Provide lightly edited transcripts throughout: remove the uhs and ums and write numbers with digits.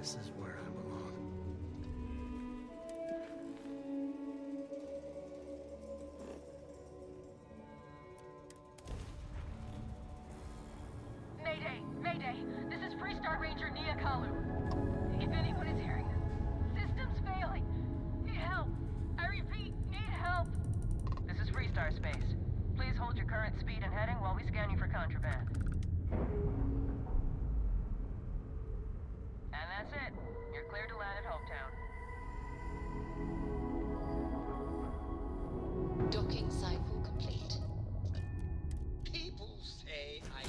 This is where I belong. Mayday! Mayday! This is Freestar Ranger Nia Kalu. If anyone is hearing this, system's failing. Need help. I repeat, need help. This is Freestar Space. Please hold your current speed and heading while we scan you for contraband. And that's it. You're clear to land at Hopetown. Docking cycle complete. People say I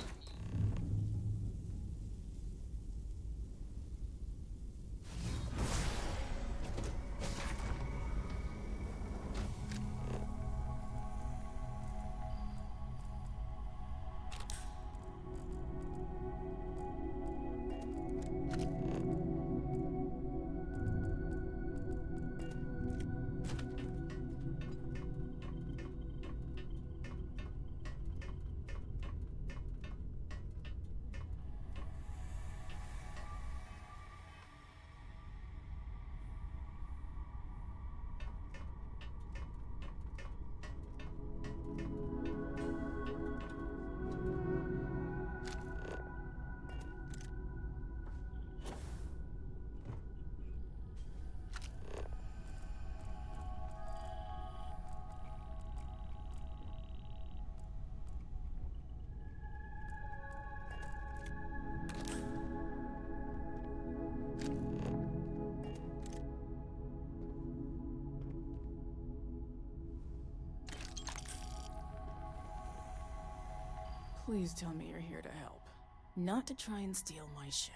Please tell me you're here to help, not to try and steal my ship.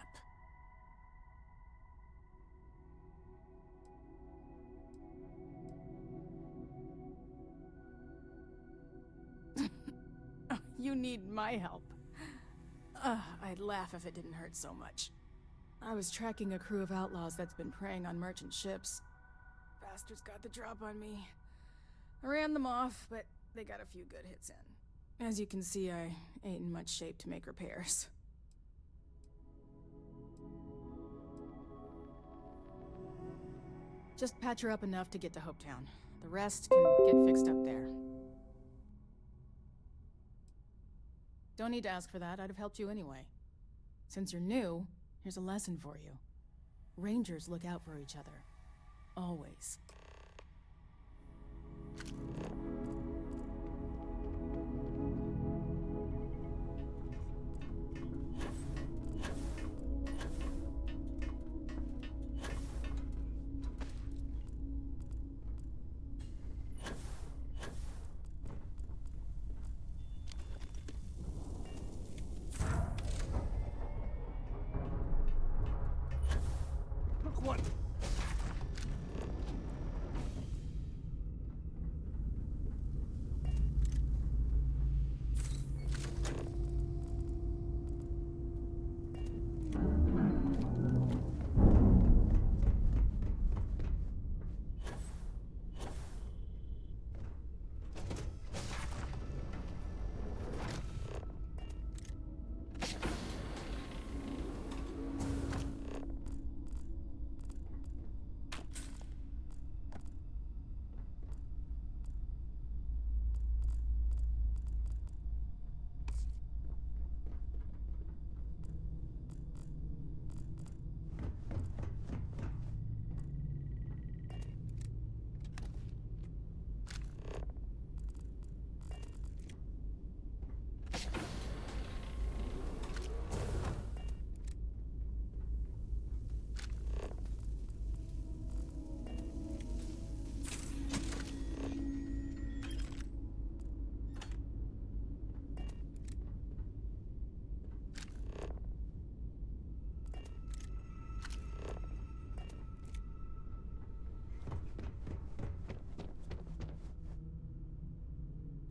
You need my help. I'd laugh if it didn't hurt so much. I was tracking a crew of outlaws that's been preying on merchant ships. Bastards got the drop on me. I ran them off, but they got a few good hits in. As you can see, I ain't in much shape to make repairs. Just patch her up enough to get to Hopetown. The rest can get fixed up there. Don't need to ask for that, I'd have helped you anyway. Since you're new, here's a lesson for you. Rangers look out for each other. Always. Look what?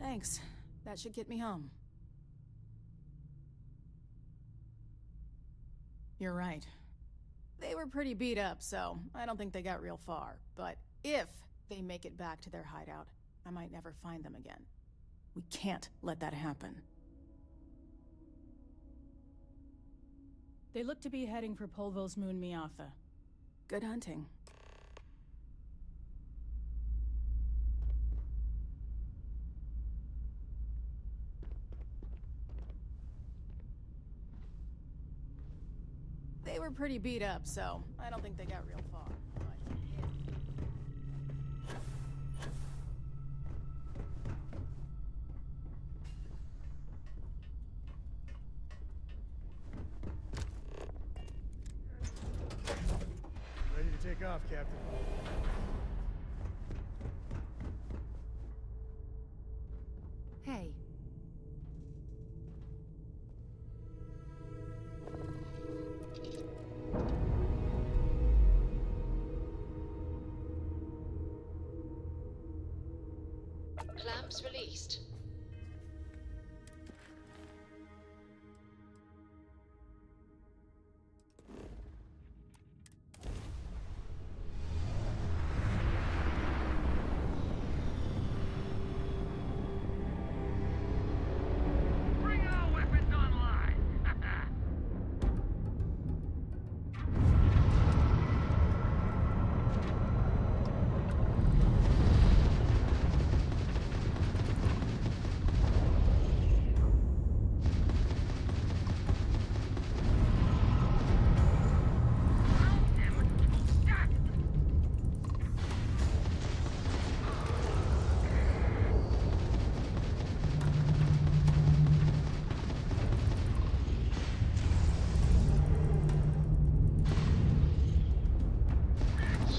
Thanks. That should get me home. You're right. They were pretty beat up, so I don't think they got real far. But if they make it back to their hideout, I might never find them again. We can't let that happen. They look to be heading for Polvo's moon Miatha. Good hunting. They were pretty beat up, so I don't think they got real far. Ready to take off, Captain. Hey. Clamps released. Bring all weapons online!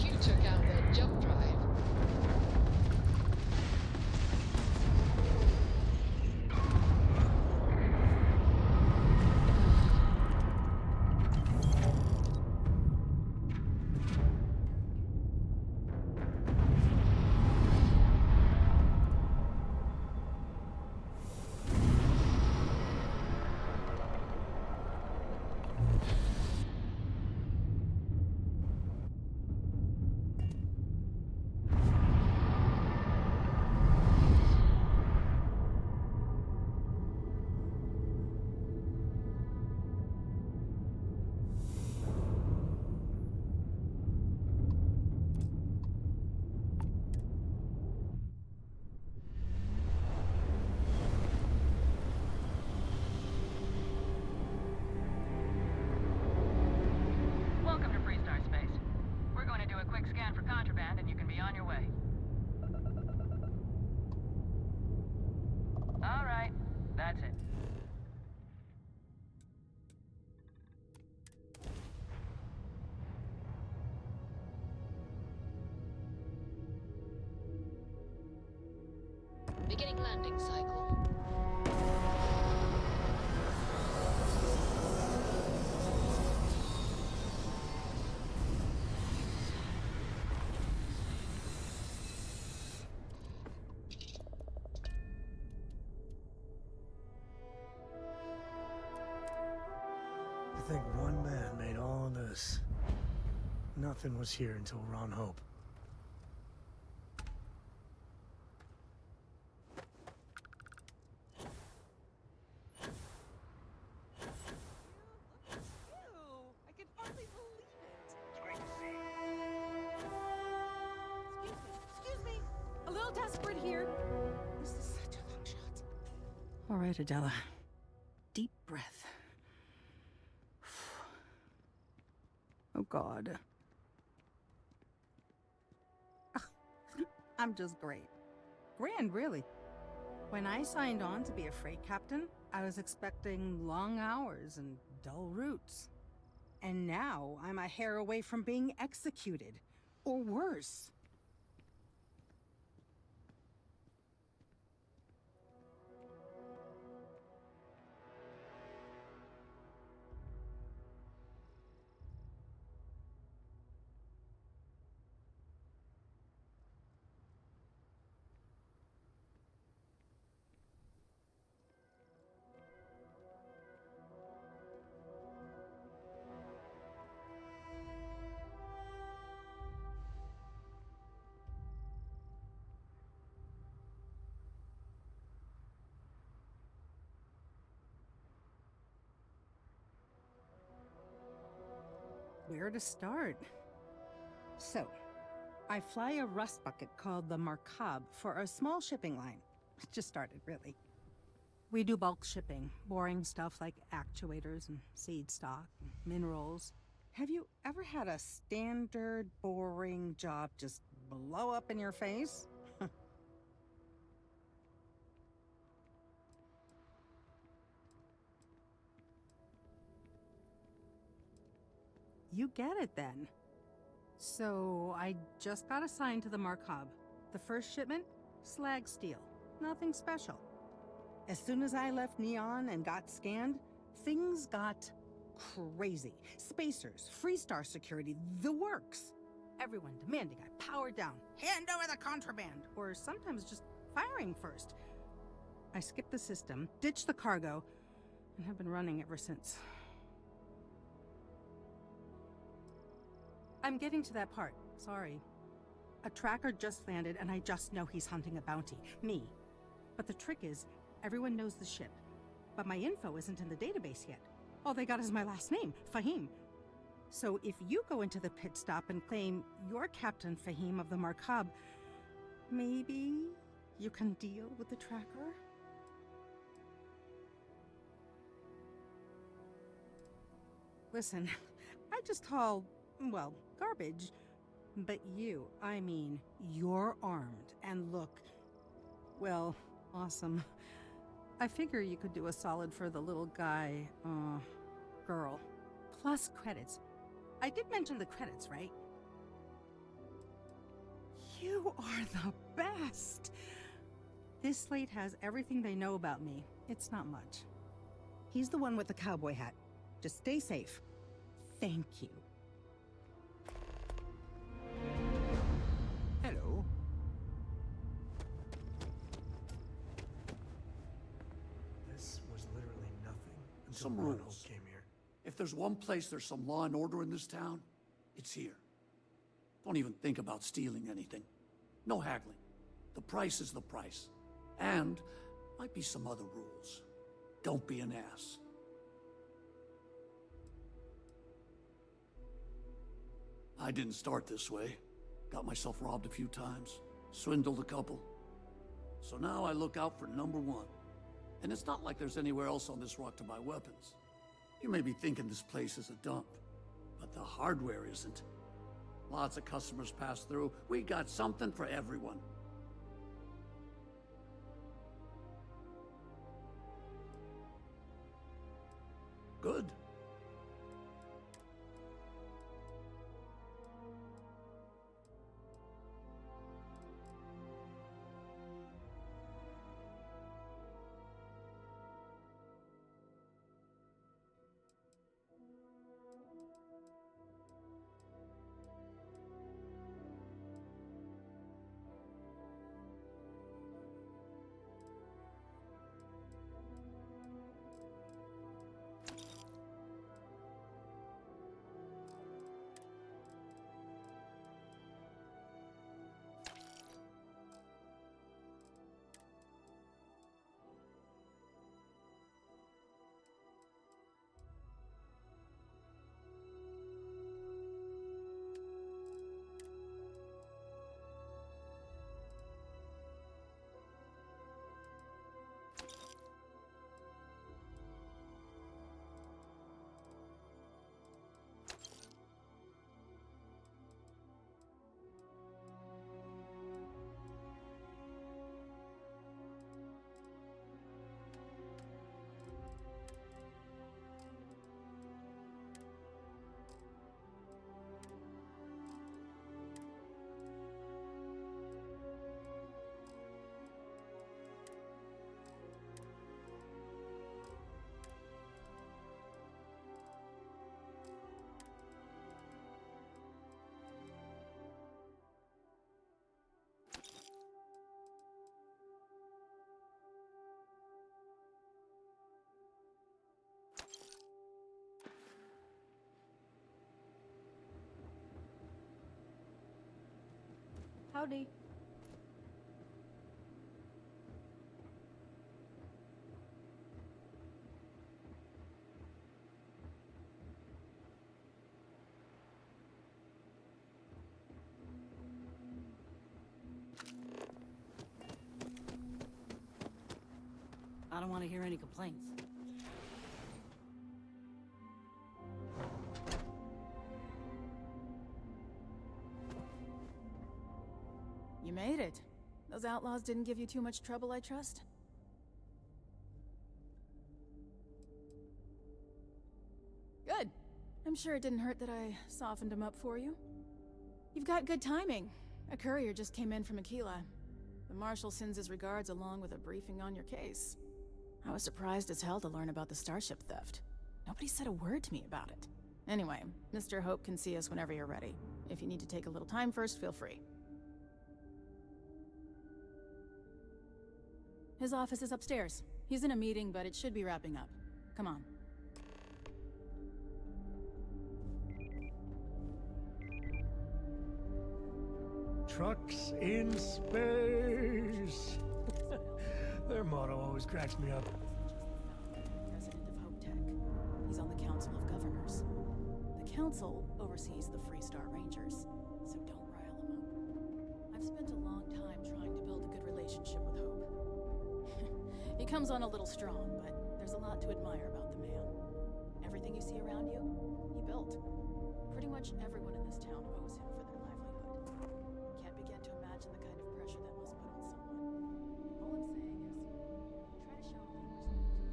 You took out their jump drive. Welcome to Freestar Space. We're going to do a quick scan for contraband and you can be on your way. All right, that's it. Beginning landing cycle. To think one man made all of this. Nothing was here until Ron Hope. I can hardly believe it. It's great to see. Excuse me. A little desperate here. This is such a long shot. All right, Adela. Deep breath. Oh, God. I'm just great. Grand, really. When I signed on to be a freight captain, I was expecting long hours and dull routes. And now I'm a hair away from being executed. Or worse. where to start. So, I fly a rust bucket called the Markab for a small shipping line. It just started, really. We do bulk shipping, boring stuff like actuators and seed stock, and minerals. Have you ever had a standard, boring job just blow up in your face? You get it then. So, I just got assigned to the Markab. The first shipment? Slag steel. Nothing special. As soon as I left Neon and got scanned, things got crazy. Spacers, Freestar security, the works. Everyone demanding I power down, hand over the contraband, or sometimes just firing first. I skipped the system, ditched the cargo, and have been running ever since. I'm getting to that part. Sorry. A tracker just landed, and I just know he's hunting a bounty. Me. But the trick is, everyone knows the ship. But my info isn't in the database yet. All they got is my last name, Fahim. So if you go into the pit stop and claim you're Captain Fahim of the Markab, maybe you can deal with the tracker? Listen, I just haul, well, garbage. But you, I mean, you're armed and look, well, awesome. I figure you could do a solid for the little guy, girl. Plus credits. I did mention the credits, right? You are the best! This slate has everything they know about me. It's not much. He's the one with the cowboy hat. Just stay safe. Thank you. Hello. This was literally nothing until Some Ronald rules. came here. If there's one place there's some law and order in this town, it's here. Don't even think about stealing anything. No haggling. The price is the price. And might be some other rules. Don't be an ass. I didn't start this way. Got myself robbed a few times. Swindled a couple. So now I look out for number one. And it's not like there's anywhere else on this rock to buy weapons. You may be thinking this place is a dump, but the hardware isn't. Lots of customers pass through. We got something for everyone. Good. Howdy. I don't want to hear any complaints. You made it. Those outlaws didn't give you too much trouble, I trust? Good. I'm sure it didn't hurt that I softened him up for you. You've got good timing. A courier just came in from Aquila. The Marshal sends his regards along with a briefing on your case. I was surprised as hell to learn about the starship theft. Nobody said a word to me about it. Anyway, Mr. Hope can see us whenever you're ready. If you need to take a little time first, feel free. His office is upstairs. He's in a meeting, but it should be wrapping up. Come on. Trucks in space. Their motto always cracks me up. President of Hope Tech. He's on the Council of Governors. The Council oversees the Freestar Rangers, so don't rile him up. I've spent a long time trying to build a good relationship with Hope. He comes on a little strong, but there's a lot to admire about the man. Everything you see around you, he built. Pretty much everyone in this town owes him for their livelihood. Can't begin to imagine the kind of pressure that must put on someone. All I'm saying is, try to show him respect.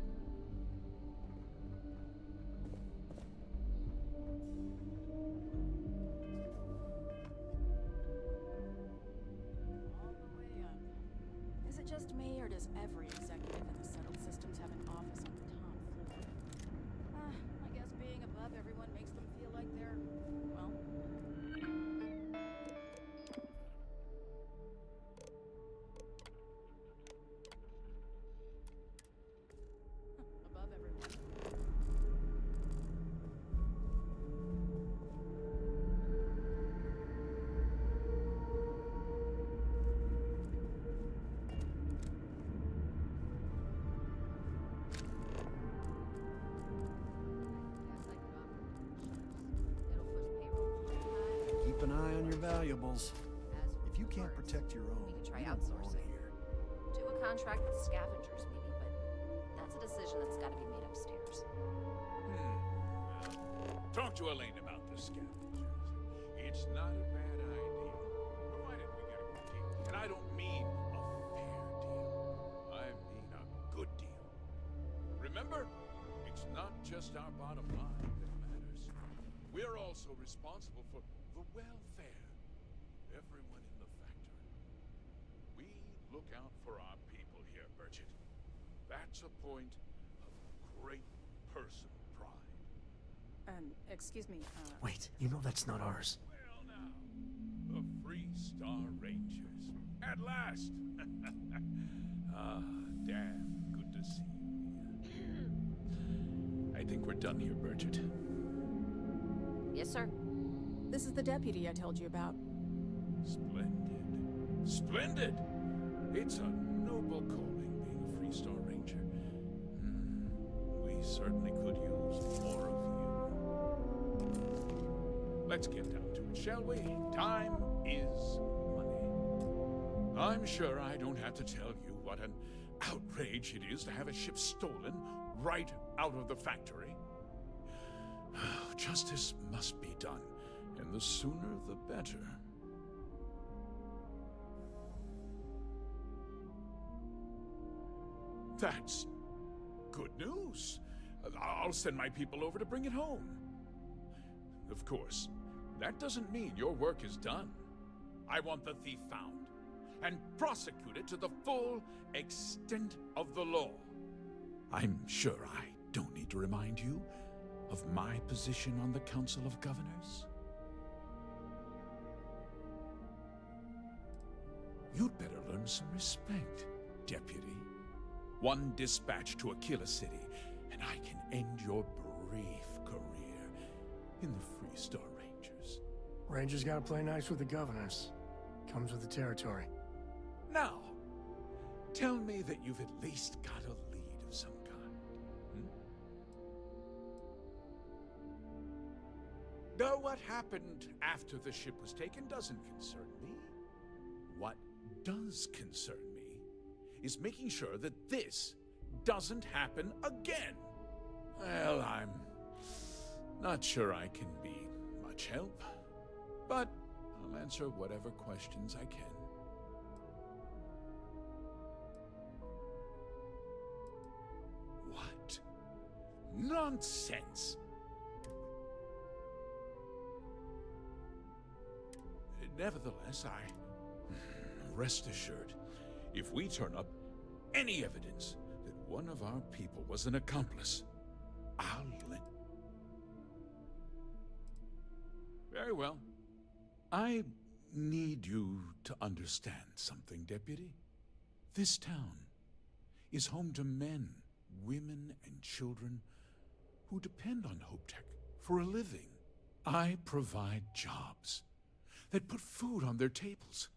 All the way up. Is it just me, or does every executive in the settled systems have an office on the top floor? I guess being above everyone makes them feel like they're, well... above everyone. Keep an eye on your valuables. If you can't protect your own, we could try you don't belong outsourcing. here. Do a contract with scavengers, maybe, but that's a decision that's got to be made upstairs. Talk to Elaine about the scavengers. It's not a bad idea, provided we get a good deal. And I don't mean a fair deal. I mean a good deal. Remember, it's not just our bottom line that matters. We're also responsible for the welfare. Everyone in the factory. We look out for our people here, Bridget. That's a point of great personal pride. Excuse me, Wait, you know that's not ours. Well now, the Freestar Rangers. At last! Damn good to see you here. I think we're done here, Bridget. Yes, sir. This is the deputy I told you about. Splendid. Splendid! It's a noble calling, being a Freestar Ranger. We certainly could use more of you. Let's get down to it, shall we? Time is money. I'm sure I don't have to tell you what an outrage it is to have a ship stolen right out of the factory. Justice must be done, and the sooner the better. That's good news. I'll send my people over to bring it home. Of course, that doesn't mean your work is done. I want the thief found and prosecuted to the full extent of the law. I'm sure I don't need to remind you of my position on the Council of Governors. You'd better learn some respect, Deputy. One dispatch to Aquila City, and I can end your brief career in the Freestar Rangers. Rangers gotta play nice with the governors. Comes with the territory. Now, tell me that you've at least got a lead of some kind. Though what happened after the ship was taken doesn't concern me. What does concern me is making sure that this doesn't happen again. Well, I'm not sure I can be much help, but I'll answer whatever questions I can. What? Nonsense! Nevertheless, rest assured, if we turn up any evidence that one of our people was an accomplice, I'll let... Very well. I need you to understand something, Deputy. This town is home to men, women, and children who depend on HopeTech for a living. I provide jobs that put food on their tables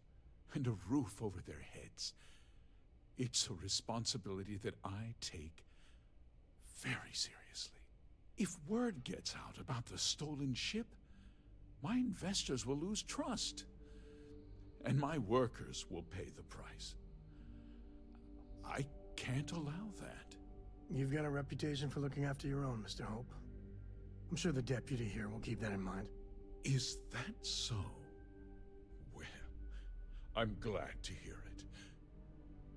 and a roof over their heads. It's a responsibility that I take very seriously. If word gets out about the stolen ship, my investors will lose trust, and my workers will pay the price. I can't allow that. You've got a reputation for looking after your own, Mr. Hope. I'm sure the deputy here will keep that in mind. Is that so? Well, I'm glad to hear it.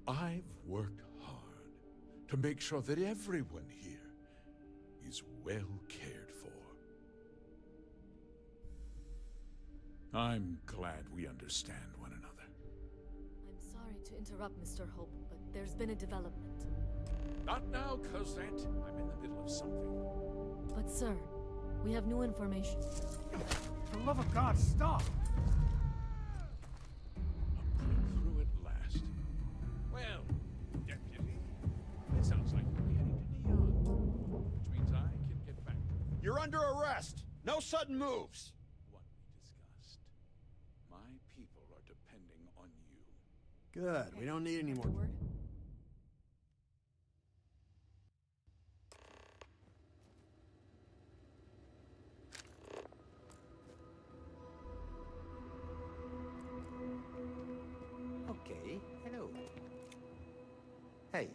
I've worked hard to make sure that everyone here is well cared for. I'm glad we understand one another. I'm sorry to interrupt, Mr. Hope, but there's been a development. Not now, Cosette. I'm in the middle of something. But sir, we have new information. For the love of God, stop! A breakthrough at last. Well, Deputy, it sounds like we'll be heading to Neon, which means I can get back. You're under arrest! No sudden moves! What we discussed. My people are depending on you. Good. We don't need any more. Word? Okay, hello. Hey.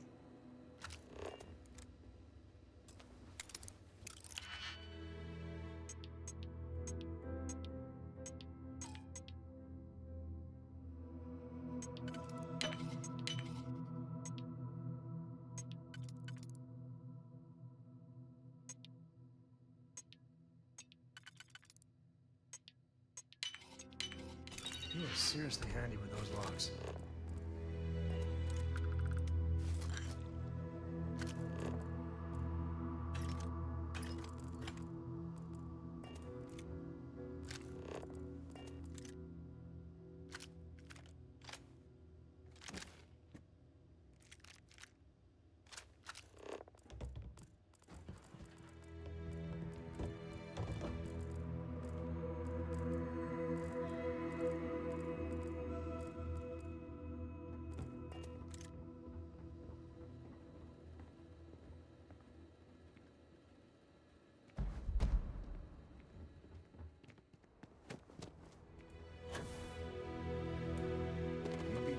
He is seriously handy with those locks.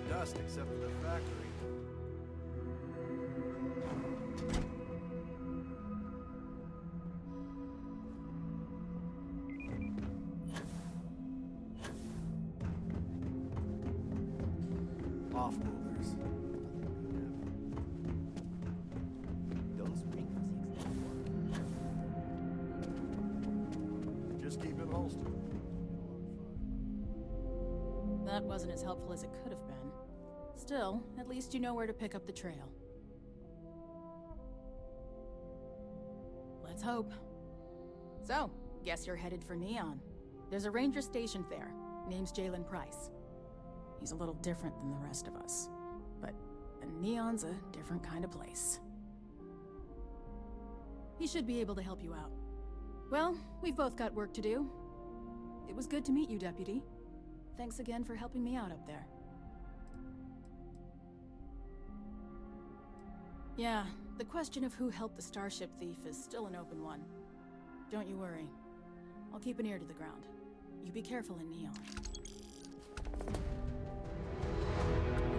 Dust except for the factory. Off-movers. Those frequencies just keep it holstered. That wasn't as helpful as it could have been. Still, at least you know where to pick up the trail. Let's hope. So, guess you're headed for Neon. There's a ranger stationed there. Name's Jalen Price. He's a little different than the rest of us. But Neon's a different kind of place. He should be able to help you out. Well, we've both got work to do. It was good to meet you, Deputy. Thanks again for helping me out up there. Yeah, the question of who helped the Starship thief is still an open one. Don't you worry. I'll keep an ear to the ground. You be careful in Neon.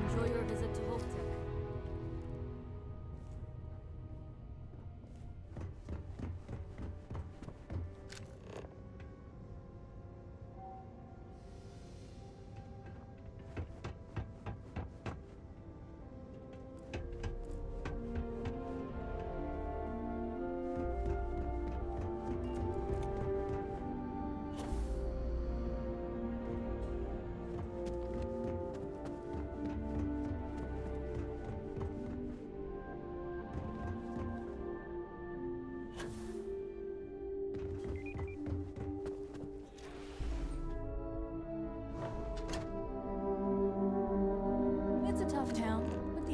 Enjoy your visit to HopeTech.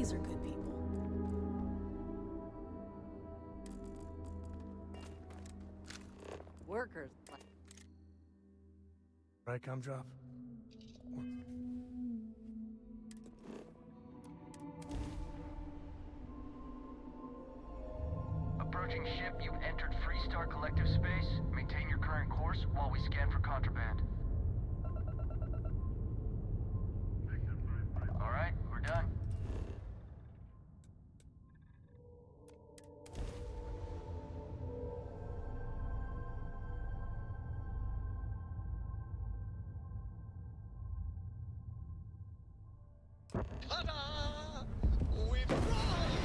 These are good people. Workers. Right, come drop. Approaching ship, you've entered Freestar Collective space. Maintain your current course while we scan for contraband. Alright, we're done. Ta-da! We've arrived!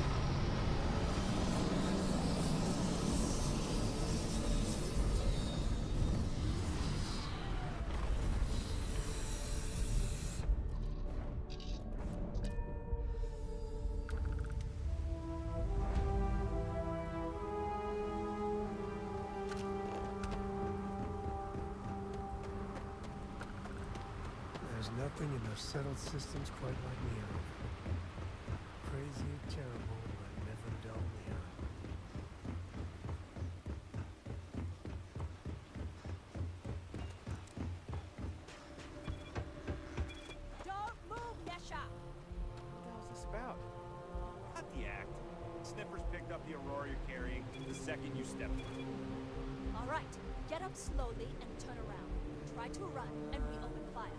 There's nothing in those settled systems quite like Neon. Crazy, terrible, but never dull Neon. Don't move, Nesha! What the hell's this about? Not the act. Sniffers picked up the Aurora you're carrying the second you step through. All right, get up slowly and turn around. Try to run, and we open fire.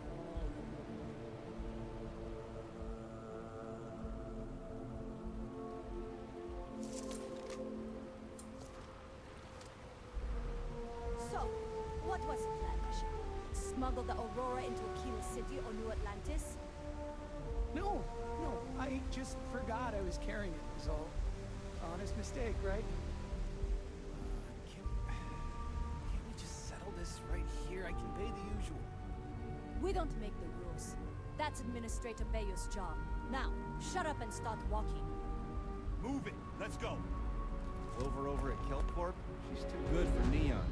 So, what was the plan, Nisha? Smuggle the Aurora into Aquila City or New Atlantis? No, I just forgot I was carrying it, was all. Honest mistake, right? Can't we just settle this right here? I can pay the usual. We don't make the rules. That's Administrator Bayo's job. Now, shut up and start walking. Move it! Let's go! Clover over at Kelpcorp? She's too good for Neon.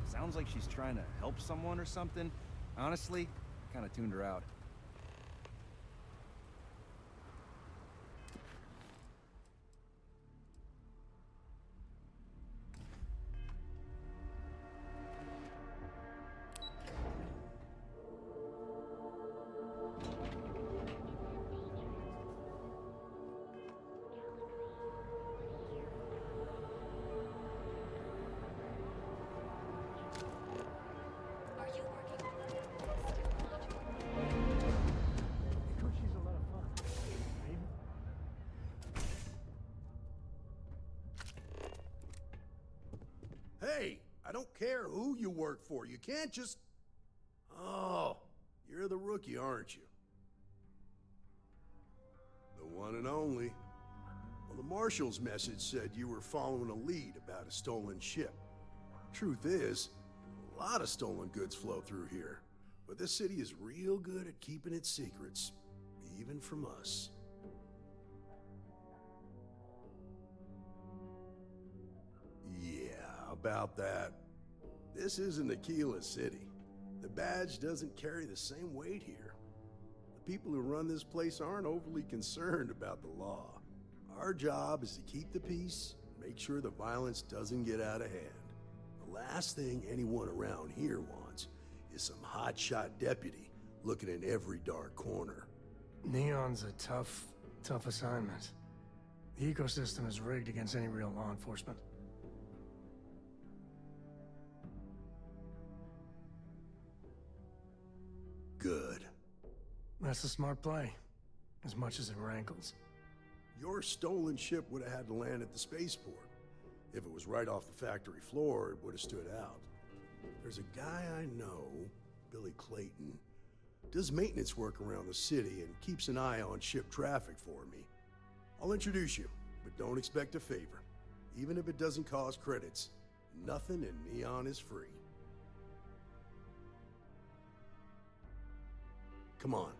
Sounds like she's trying to help someone or something. Honestly, kind of tuned her out. She's a lot of fun. Hey, I don't care who you work for. You can't just... Oh, you're the rookie, aren't you? The one and only. Well, the Marshal's message said you were following a lead about a stolen ship. Truth is, a lot of stolen goods flow through here. But this city is real good at keeping its secrets, even from us. Yeah, about that. This isn't Aquila City. The badge doesn't carry the same weight here. The people who run this place aren't overly concerned about the law. Our job is to keep the peace, make sure the violence doesn't get out of hand. The last thing anyone around here wants is some hotshot deputy looking in every dark corner. Neon's a tough assignment. The ecosystem is rigged against any real law enforcement. Good. That's a smart play, as much as it rankles. Your stolen ship would have had to land at the spaceport. If it was right off the factory floor, it would have stood out. There's a guy I know, Billy Clayton, does maintenance work around the city and keeps an eye on ship traffic for me. I'll introduce you, but don't expect a favor. Even if it doesn't cost credits, nothing in Neon is free. Come on.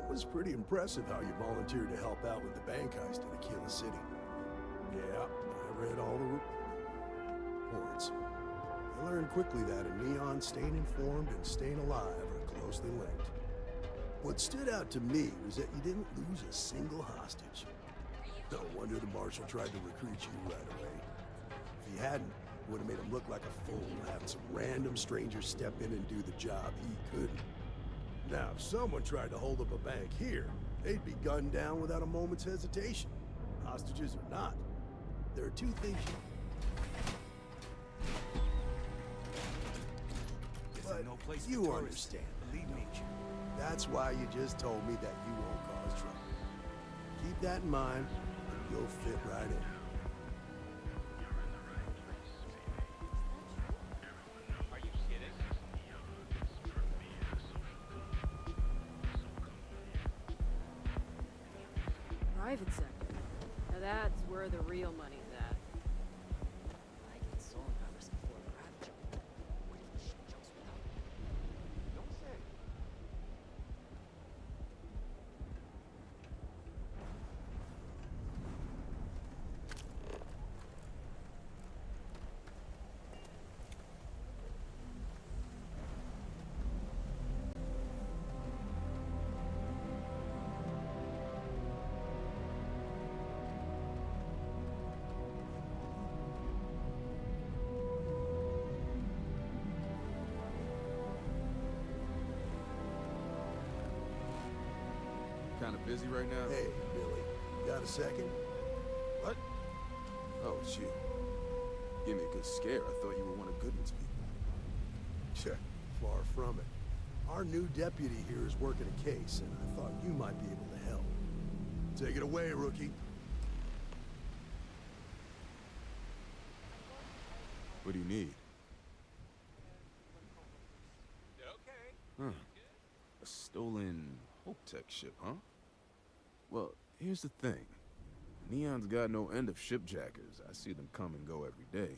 was pretty impressive how you volunteered to help out with the bank heist in Aquila City. Yeah, I read all the reports. I learned quickly that a Neon staying informed and staying alive are closely linked. What stood out to me was that you didn't lose a single hostage. No wonder the marshal tried to recruit you right away. If he hadn't, it would have made him look like a fool, having some random stranger step in and do the job he couldn't. Now, if someone tried to hold up a bank here, they'd be gunned down without a moment's hesitation. Hostages or not. There are two things But no place for you tourists. understand, Believe me. That's why you just told me that you won't cause trouble. Keep that in mind, and you'll fit right in. Are you kidding? Private sector. Now that's where the real money's at. I get stolen covers before a crowd jump. What if the ship jumps without me? Don't say. Kind of busy right now? Hey, Billy, got a second? What? Oh, it's you. Gave me a good scare. I thought you were one of Goodman's people. Sure, far from it. Our new deputy here is working a case, and I thought you might be able to help. Take it away, rookie. What do you need? Okay. Huh. A stolen Hope Tech ship, huh? Well, here's the thing. Neon's got no end of shipjackers. I see them come and go every day.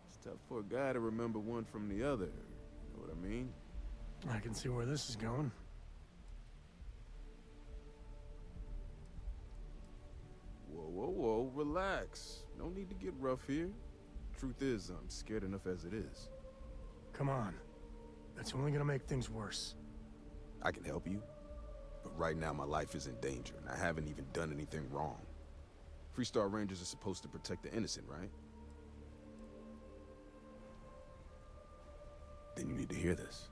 It's tough for a guy to remember one from the other. You know what I mean? I can see where this is going. Whoa, whoa, whoa, relax. No need to get rough here. Truth is, I'm scared enough as it is. Come on. That's only gonna make things worse. I can help you, but right now my life is in danger, and I haven't even done anything wrong. Freestar Rangers are supposed to protect the innocent, right? Then you need to hear this.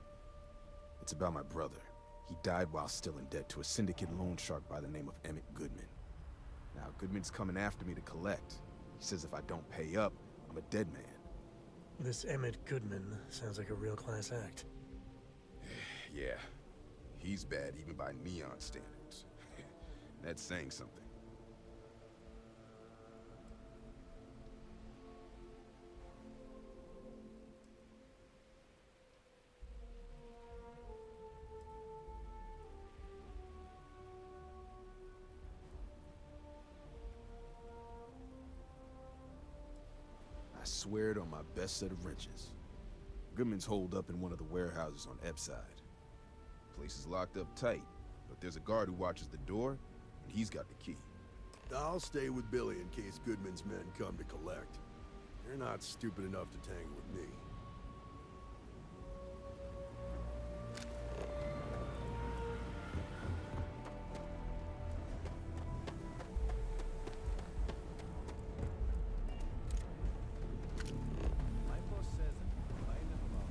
It's about my brother. He died while still in debt to a syndicate loan shark by the name of Emmett Goodman. Now, Goodman's coming after me to collect. He says if I don't pay up, I'm a dead man. This Emmett Goodman sounds like a real class act. Yeah. He's bad even by Neon standards. That's saying something. I swear it on my best set of wrenches. Goodman's holed up in one of the warehouses on Epps side. Place is locked up tight, but there's a guard who watches the door, and he's got the key. I'll stay with Billy in case Goodman's men come to collect. They're not stupid enough to tangle with me. My boss says if I live about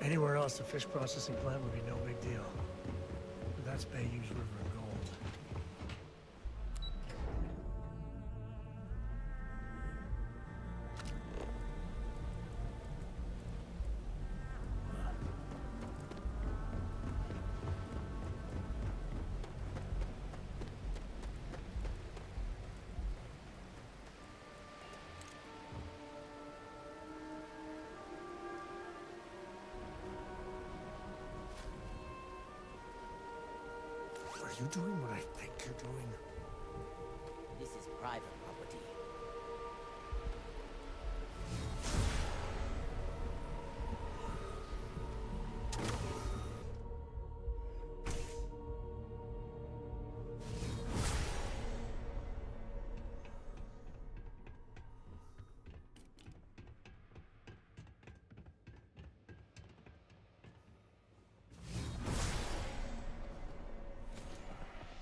Anywhere else, a fish processing plant would be no big deal. But that's Bayou's River of Gold. you doing what I think you're doing? This is private property.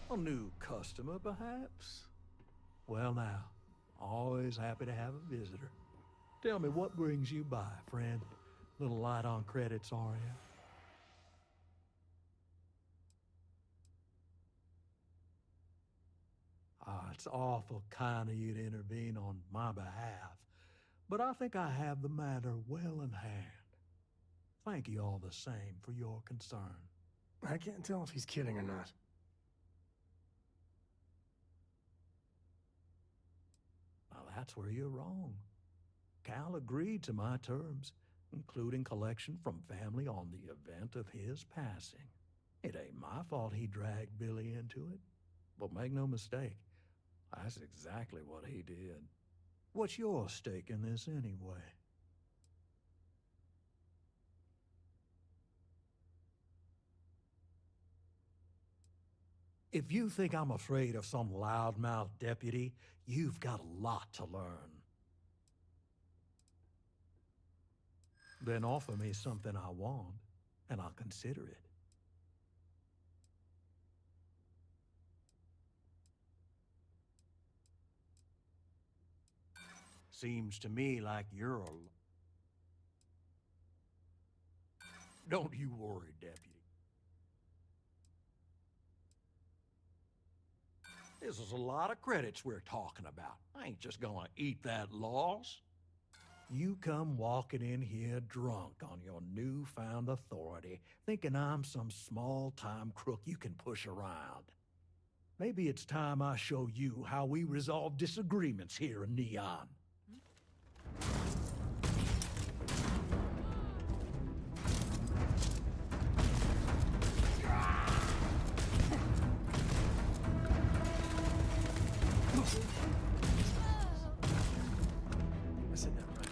A new customer, perhaps? Well now, always happy to have a visitor. Tell me, what brings you by, friend? Little light on credits, are you? It's awful kind of you to intervene on my behalf, but I think I have the matter well in hand. Thank you all the same for your concern. I can't tell if he's kidding or not. Now that's where you're wrong. Cal agreed to my terms, including collection from family on the event of his passing. It ain't my fault he dragged Billy into it, but make no mistake, that's exactly what he did. What's your stake in this anyway? If you think I'm afraid of some loudmouth deputy, you've got a lot to learn. Then offer me something I want, and I'll consider it. Seems to me like you're a... Don't you worry, deputy. This is a lot of credits we're talking about. I ain't just gonna eat that loss. You come walking in here drunk on your newfound authority, thinking I'm some small-time crook you can push around. Maybe it's time I show you how we resolve disagreements here in Neon. Listen now, right?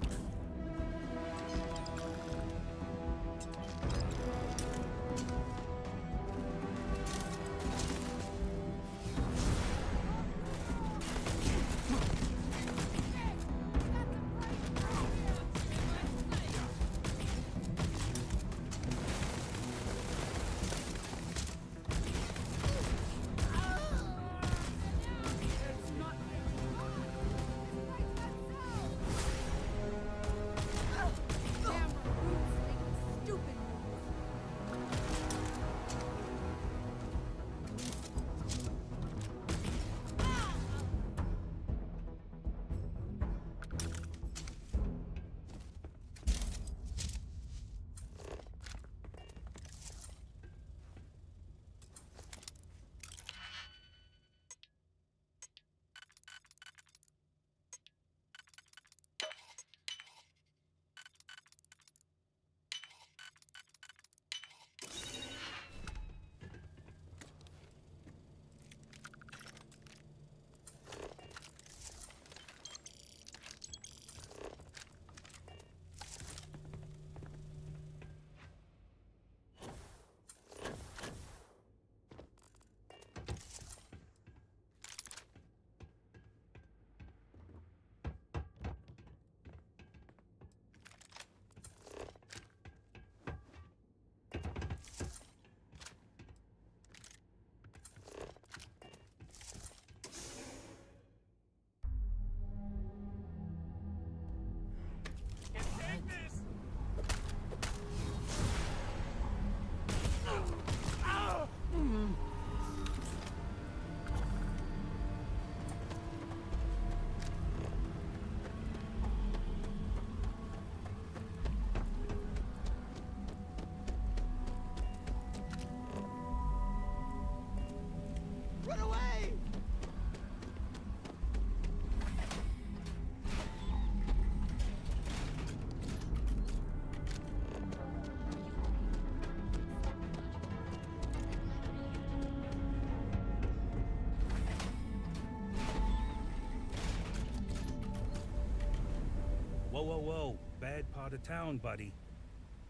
Whoa, whoa, whoa. Bad part of town, buddy.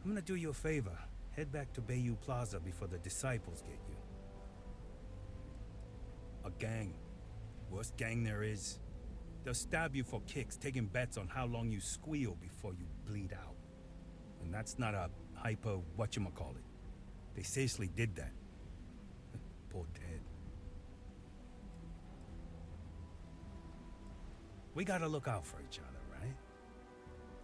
I'm gonna do you a favor. Head back to Bayou Plaza before the disciples get you. A gang. Worst gang there is. They'll stab you for kicks, taking bets on how long you squeal before you bleed out. And that's not a hyper whatchamacallit. They seriously did that. Poor Ted. We gotta look out for each other, right?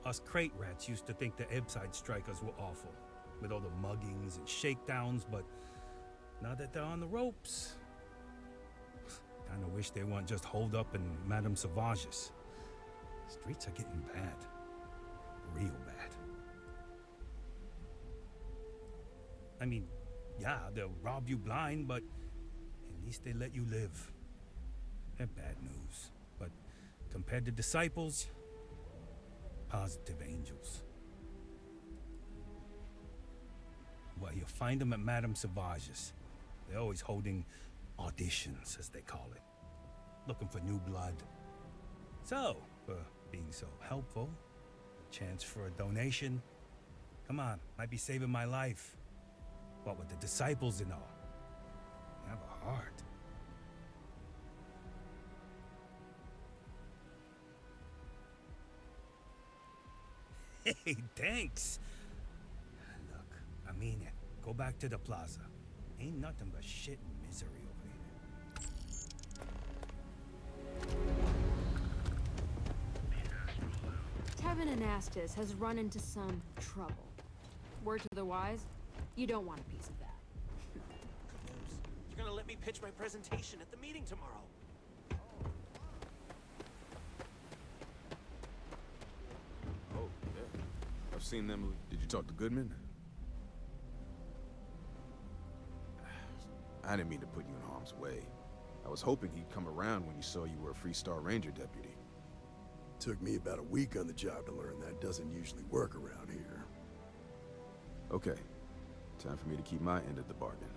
Us crate rats used to think the Ebbside strikers were awful, with all the muggings and shakedowns, but now that they're on the ropes, kinda wish they weren't just holed up in Madame Sauvage's. Streets are getting bad. Real bad. I mean, yeah, they'll rob you blind, but at least they let you live. They're bad news, but compared to disciples, positive angels. Well, you'll find them at Madame Sauvage's. They're always holding auditions, as they call it. Looking for new blood. So, for being so helpful, a chance for a donation. Come on, might be saving my life. What with the disciples and all. You have a heart. Hey, thanks. Look, I mean it. Go back to the plaza. Ain't nothing but shit and misery over here. Tevin Anastas has run into some trouble. Word to the wise, you don't want a piece of that. You're gonna let me pitch my presentation at the meeting tomorrow. Oh, yeah. I've seen them. Did you talk to Goodman? I didn't mean to put you in harm's way. I was hoping he'd come around when he saw you were a Freestar Ranger deputy. Took me about a week on the job to learn that doesn't usually work around here. Okay. Time for me to keep my end of the bargain.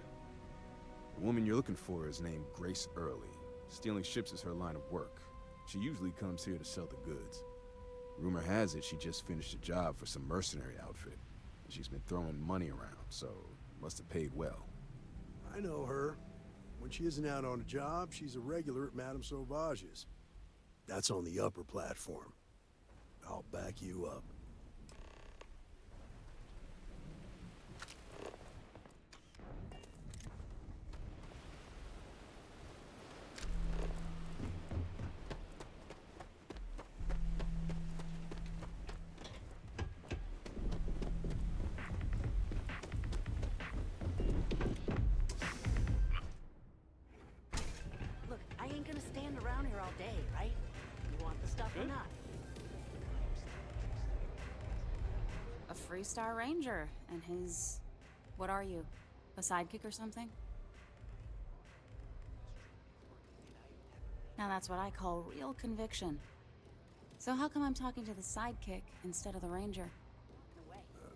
The woman you're looking for is named Grace Early. Stealing ships is her line of work. She usually comes here to sell the goods. Rumor has it she just finished a job for some mercenary outfit. And she's been throwing money around, so must have paid well. I know her. When she isn't out on a job, she's a regular at Madame Sauvage's. That's on the upper platform. I'll back you up. Look, I ain't gonna stand around here all day, right? You want the stuff or not? A Freestar Ranger and his... What are you? A sidekick or something? Now that's what I call real conviction. So how come I'm talking to the sidekick instead of the ranger?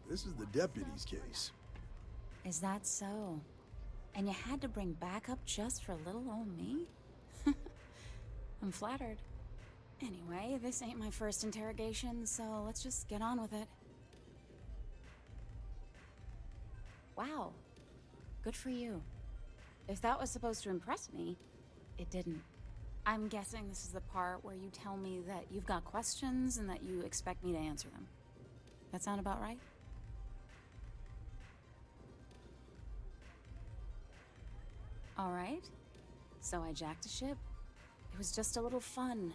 This is the deputy's case. Is that so? And you had to bring backup just for little old me? I'm flattered. Anyway, this ain't my first interrogation, so let's just get on with it. Wow. Good for you. If that was supposed to impress me, it didn't. I'm guessing this is the part where you tell me that you've got questions and that you expect me to answer them. That sound about right? All right. So I jacked a ship. It was just a little fun.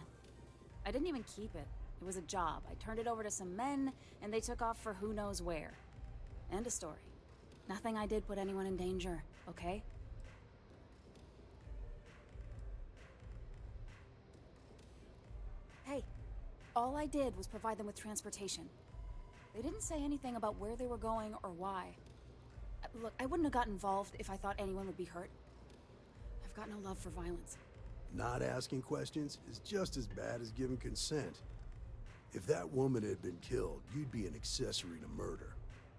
I didn't even keep it. It was a job. I turned it over to some men, and they took off for who knows where. End of story. Nothing I did put anyone in danger, okay? Hey, all I did was provide them with transportation. They didn't say anything about where they were going or why. Look, I wouldn't have got involved if I thought anyone would be hurt. I've got no love for violence. Not asking questions is just as bad as giving consent. If that woman had been killed, you'd be an accessory to murder.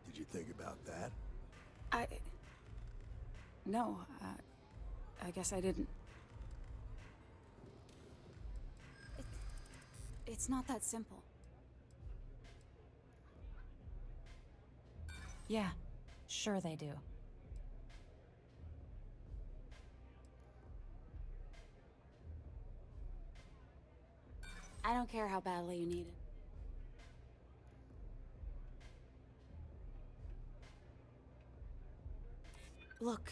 Did you think about that? No, I guess I didn't. It's not that simple. Yeah, sure they do. I don't care how badly you need it. Look,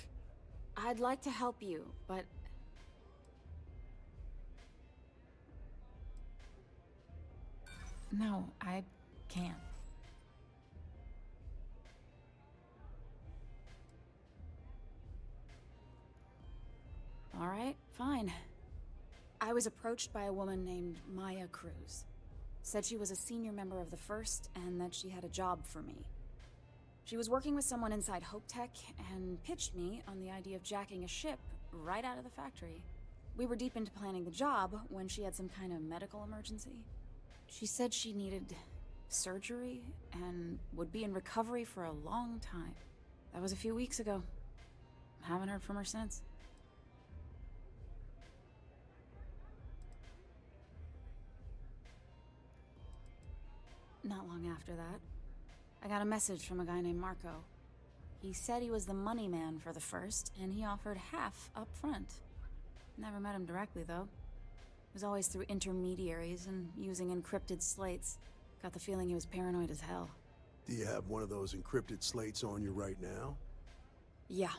I'd like to help you, but... No, I can't. All right, fine. I was approached by a woman named Maya Cruz. Said she was a senior member of the First and that she had a job for me. She was working with someone inside Hope Tech and pitched me on the idea of jacking a ship right out of the factory. We were deep into planning the job when she had some kind of medical emergency. She said she needed surgery and would be in recovery for a long time. That was a few weeks ago. Haven't heard from her since. Not long after that, I got a message from a guy named Marco. He said he was the money man for the First, and he offered half up front. Never met him directly, though. It was always through intermediaries and using encrypted slates. Got the feeling he was paranoid as hell. Do you have one of those encrypted slates on you right now? Yeah.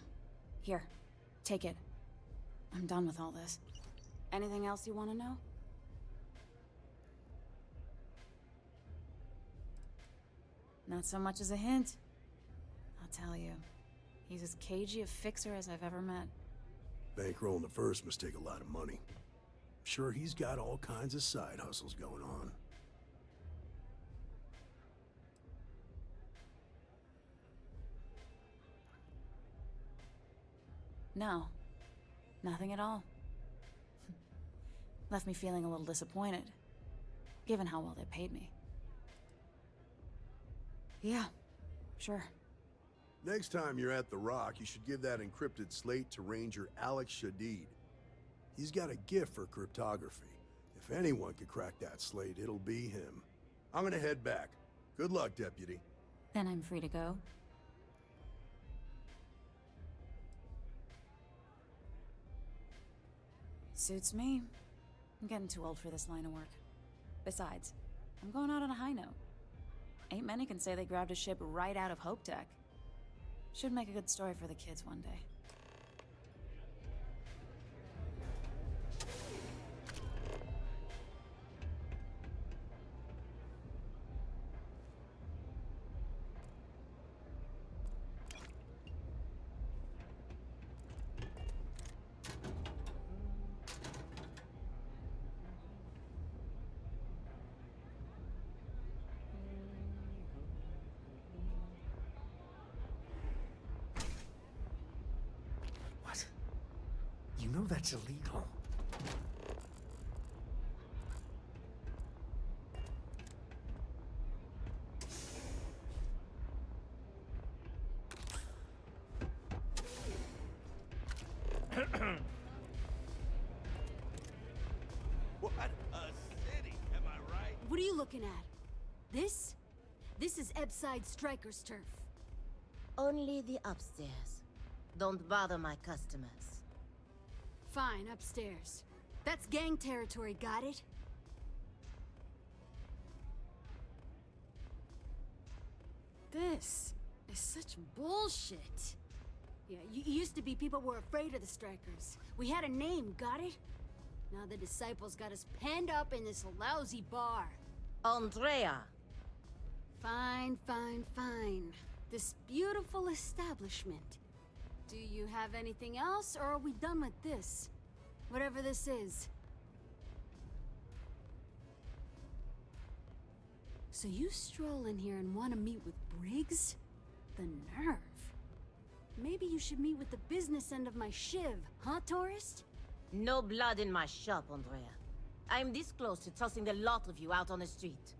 Here. Take it. I'm done with all this. Anything else you want to know? Not so much as a hint. I'll tell you. He's as cagey a fixer as I've ever met. Bankrolling the First must take a lot of money. Sure, he's got all kinds of side hustles going on. No. Nothing at all. Left me feeling a little disappointed, given how well they paid me. Yeah, sure. Next time you're at the Rock, you should give that encrypted slate to Ranger Alex Shadid. He's got a gift for cryptography. If anyone could crack that slate, it'll be him. I'm gonna head back. Good luck, Deputy. Then I'm free to go. Suits me. I'm getting too old for this line of work. Besides, I'm going out on a high note. Ain't many can say they grabbed a ship right out of Hope Tech. Should make a good story for the kids one day. What? You know that's illegal. What a city, am I right? What are you looking at? This? This is Ebside Striker's turf. Only the upstairs. Don't bother my customers. Fine, upstairs. That's gang territory, got it? This is such bullshit. Yeah, used to be people were afraid of the Strikers. We had a name, got it? Now the Disciples got us penned up in this lousy bar. Andrea! Fine, fine, fine. This beautiful establishment. Do you have anything else, or are we done with this? Whatever this is. So you stroll in here and want to meet with Briggs? The nerve. Maybe you should meet with the business end of my shiv, huh, tourist? No blood in my shop, Andrea. I'm this close to tossing the lot of you out on the street.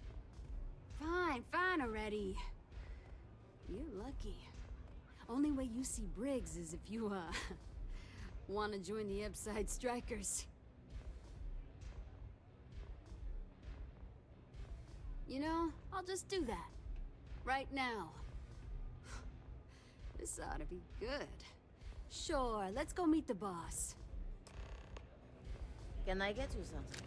Fine, fine already. You're lucky. Only way you see Briggs is if you, want to join the Ebside Strikers. You know, I'll just do that. Right now. This ought to be good. Sure, let's go meet the boss. Can I get you something?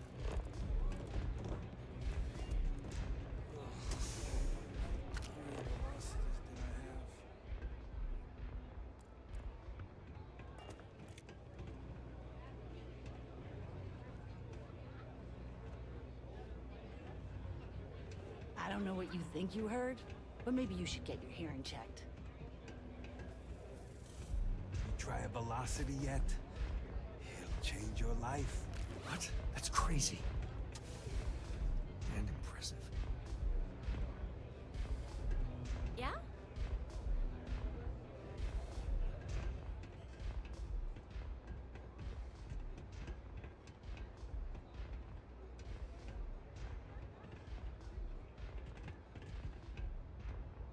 I don't know what you think you heard, but maybe you should get your hearing checked. You try a velocity yet? It'll change your life. What? That's crazy. And impressive. Yeah?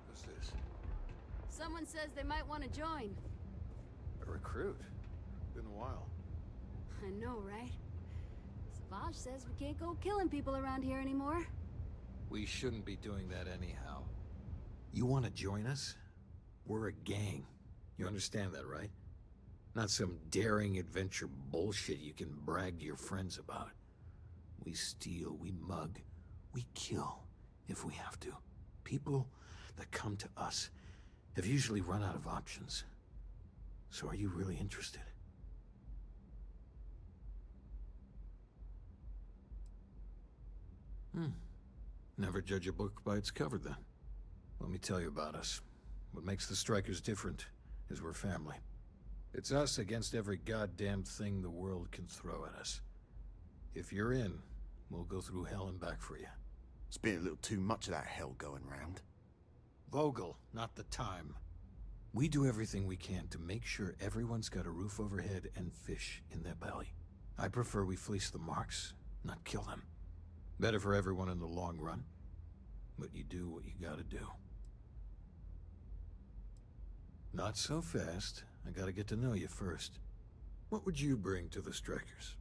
What's this? Someone says they might want to join. A recruit? Been a while. I know, right? Savage says we can't go killing people around here anymore. We shouldn't be doing that anyhow. You want to join us? We're a gang. You understand that, right? Not some daring adventure bullshit you can brag to your friends about. We steal, we mug, we kill if we have to. People that come to us have usually run out of options. So are you really interested? Never judge a book by its cover, then. Let me tell you about us. What makes the Strikers different is we're family. It's us against every goddamn thing the world can throw at us. If you're in, we'll go through hell and back for you. It's been a little too much of that hell going round. Vogel, not the time. We do everything we can to make sure everyone's got a roof overhead and fish in their belly. I prefer we fleece the marks, not kill them. Better for everyone in the long run. But you do what you gotta do. Not so fast. I gotta get to know you first. What would you bring to the Strikers?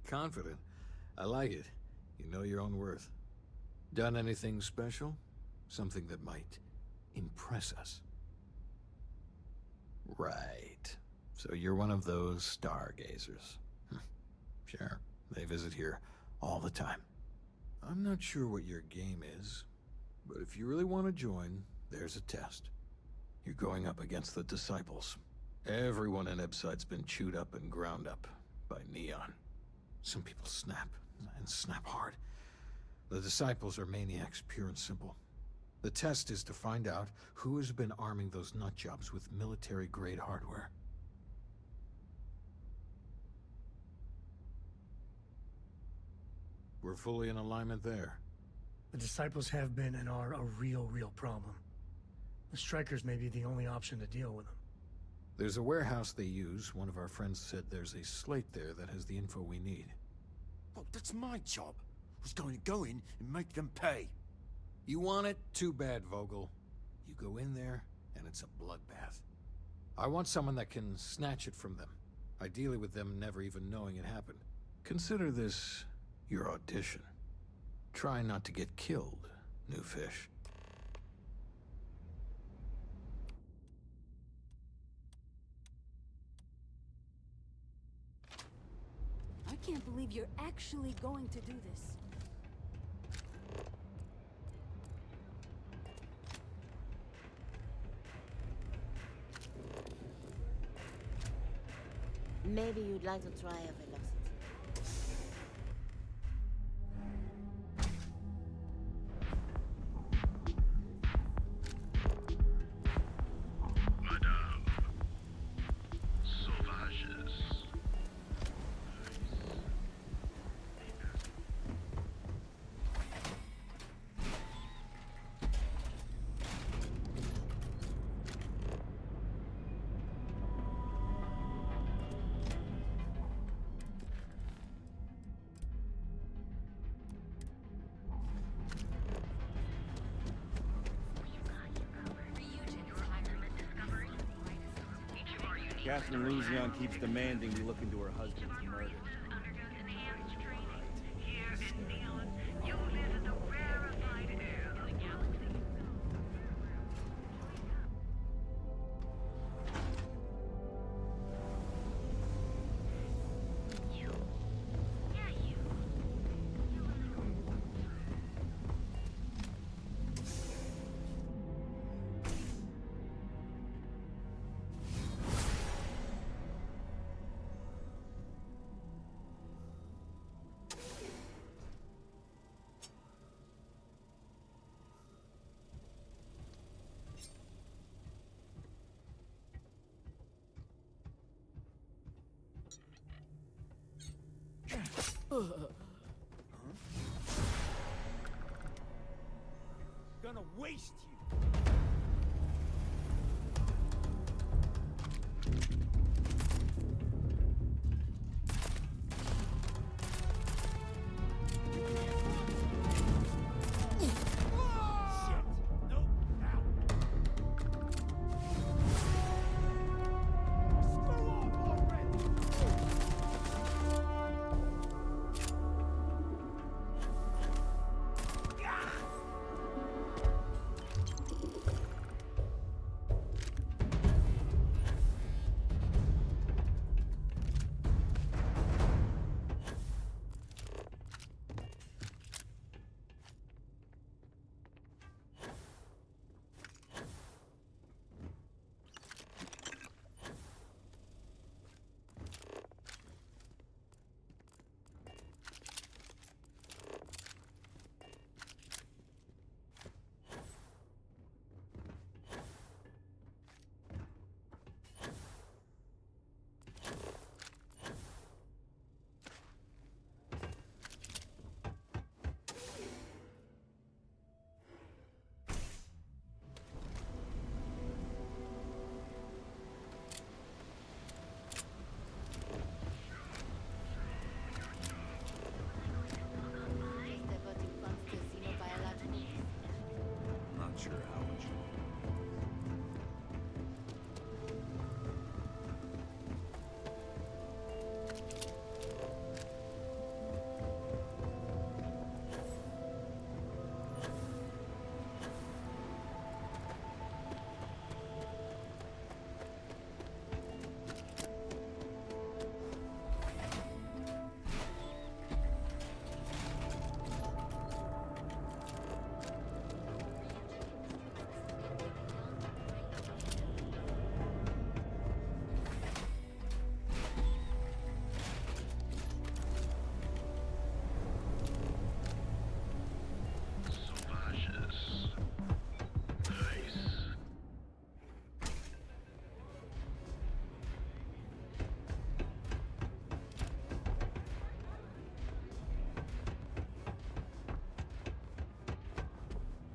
Confident. I like it. You know your own worth. Done anything special? Something that might impress us? Right. So you're one of those stargazers. Sure, they visit here all the time. I'm not sure what your game is, but if you really want to join, there's a test. You're going up against the Disciples. Everyone in Ebside's been chewed up and ground up by Neon. Some people snap, and snap hard. The Disciples are maniacs, pure and simple. The test is to find out who has been arming those nutjobs with military-grade hardware. We're fully in alignment there. The Disciples have been and are a real problem. The Strikers may be the only option to deal with them. There's a warehouse they use. One of our friends said there's a slate there that has the info we need. Well, that's my job. I was going to go in and make them pay. You want it? Too bad, Vogel. You go in there, and it's a bloodbath. I want someone that can snatch it from them. Ideally with them never even knowing it happened. Consider this your audition. Try not to get killed, new fish. I can't believe you're actually going to do this. Maybe you'd like to try a velocity. Madame. Sauvages. Catherine Luzion keeps demanding we look into her husband's murder. Gonna waste you. Not sure how much.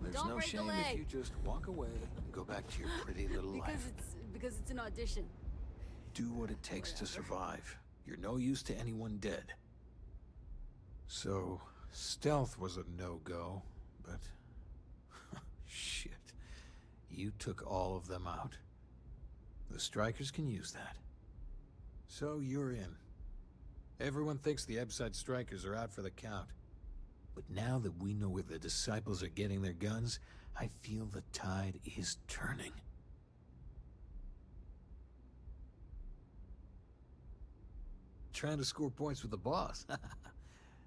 There's Don't no break the shame leg. if you just walk away and go back to your pretty little life. Because it's an audition. Do what it takes to survive. You're no use to anyone dead. So, stealth was a no-go, but... shit. You took all of them out. The strikers can use that. So you're in. Everyone thinks the Ebside strikers are out for the count. But now that we know where the disciples are getting their guns, I feel the tide is turning. Trying to score points with the boss.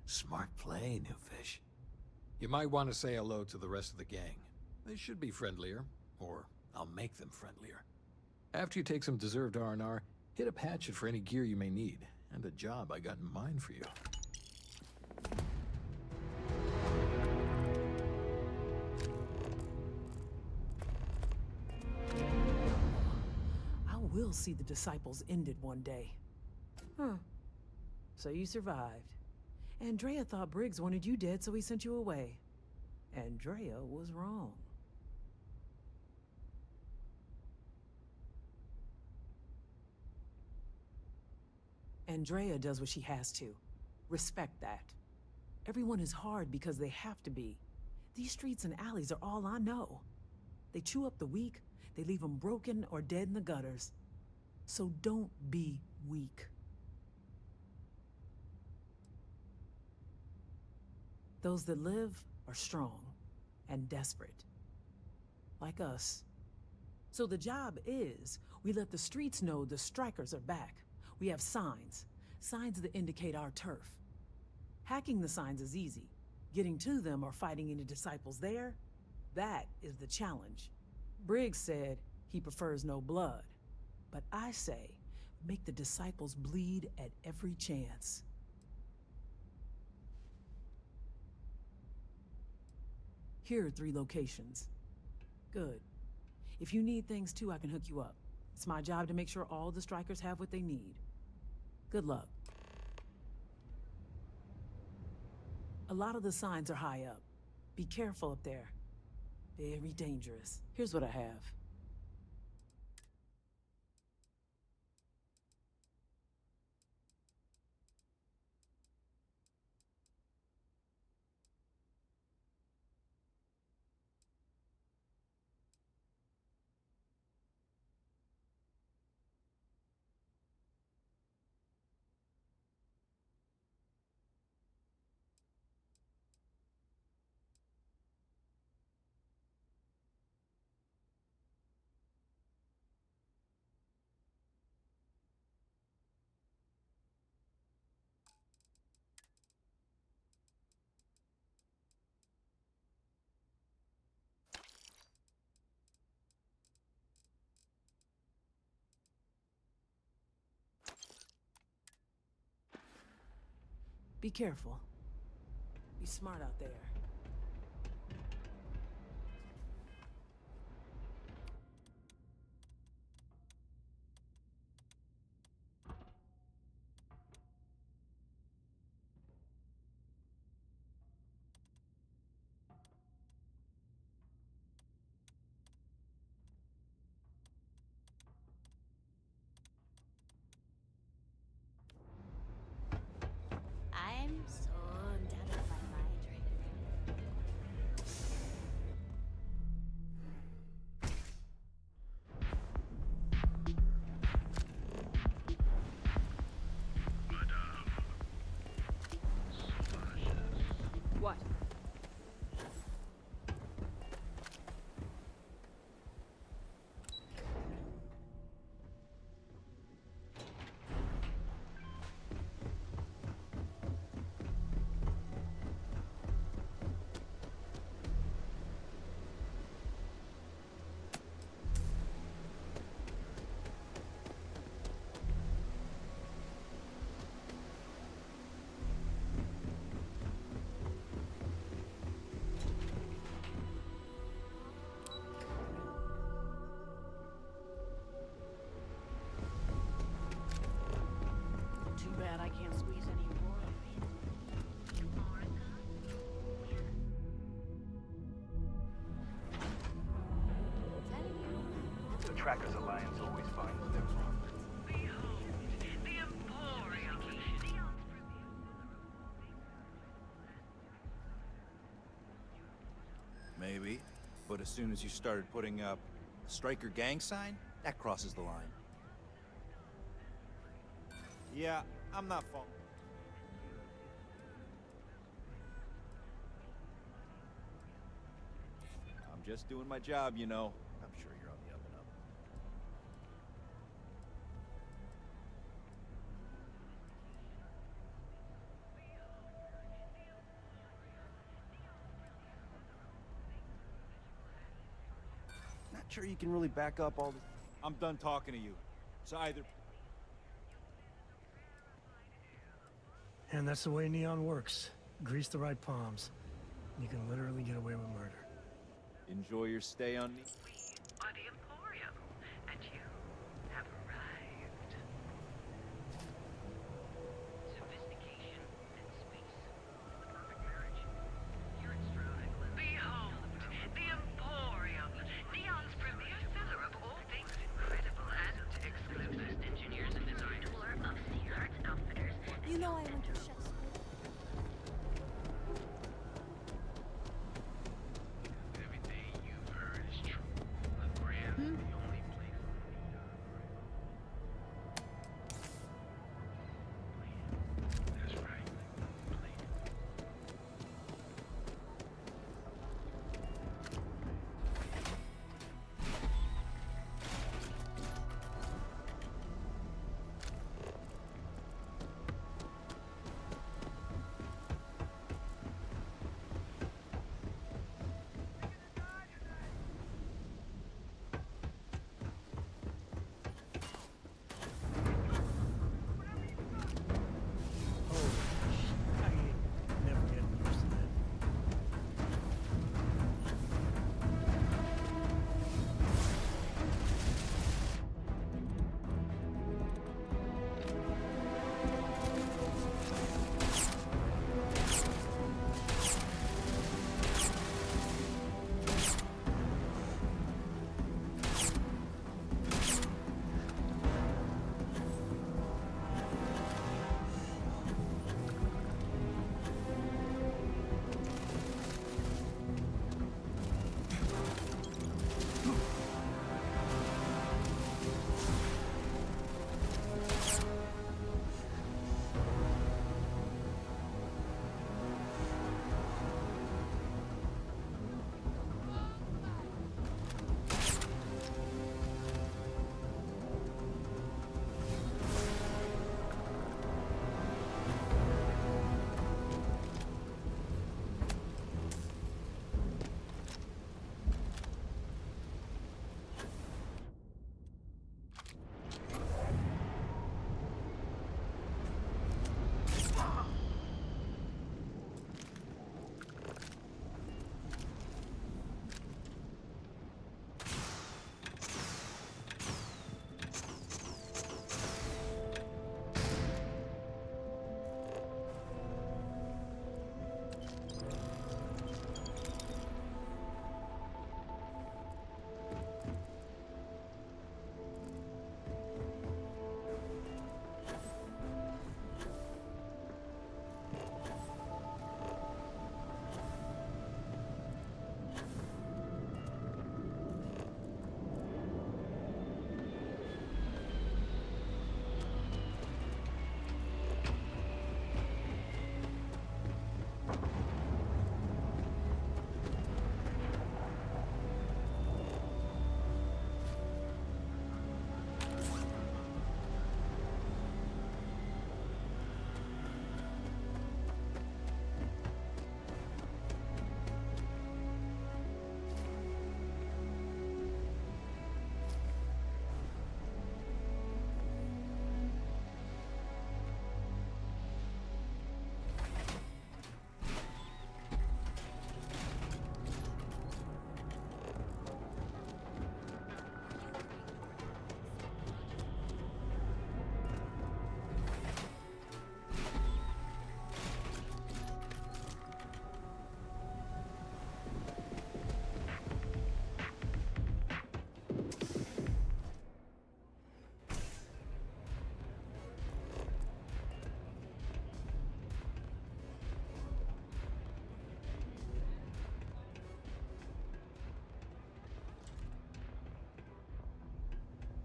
Smart play, new fish. You might want to say hello to the rest of the gang. They should be friendlier, or I'll make them friendlier. After you take some deserved R&R, hit up Hatchet for any gear you may need, and a job I got in mind for you. I will see the disciples ended one day. Huh. So you survived. Andrea thought Briggs wanted you dead, so he sent you away. Andrea was wrong. Andrea does what she has to. Respect that. Everyone is hard because they have to be. These streets and alleys are all I know. They chew up the weak, they leave them broken or dead in the gutters. So don't be weak. Those that live are strong and desperate, like us. So the job is, we let the streets know the strikers are back. We have signs that indicate our turf. Hacking the signs is easy. Getting to them or fighting any disciples there, that is the challenge. Briggs said he prefers no blood, but I say make the disciples bleed at every chance. Here are 3 locations. Good. If you need things too, I can hook you up. It's my job to make sure all the strikers have what they need. Good luck. A lot of the signs are high up. Be careful up there. Very dangerous. Here's what I have. Be careful. Be smart out there. I'm so out of my mind. What? Too bad I can't squeeze any more. The Trackers Alliance always finds their own. Maybe. But as soon as you started putting up a striker gang sign, that crosses the line. Yeah, I'm not falling. I'm just doing my job, you know. I'm sure you're on the up and up. Not sure you can really back up all this. I'm done talking to you. So either... And that's the way Neon works. Grease the right palms. You can literally get away with murder. Enjoy your stay on me. Are the Emporium, and you have arrived. Sophistication and space. The perfect marriage. Here at Strode, behold, the Emporium, Neon's premier filler of all things incredible and exclusive. Engineers and design tour of Seahart Outfitters. You know I went to chef school. Everything you've heard is true. A grand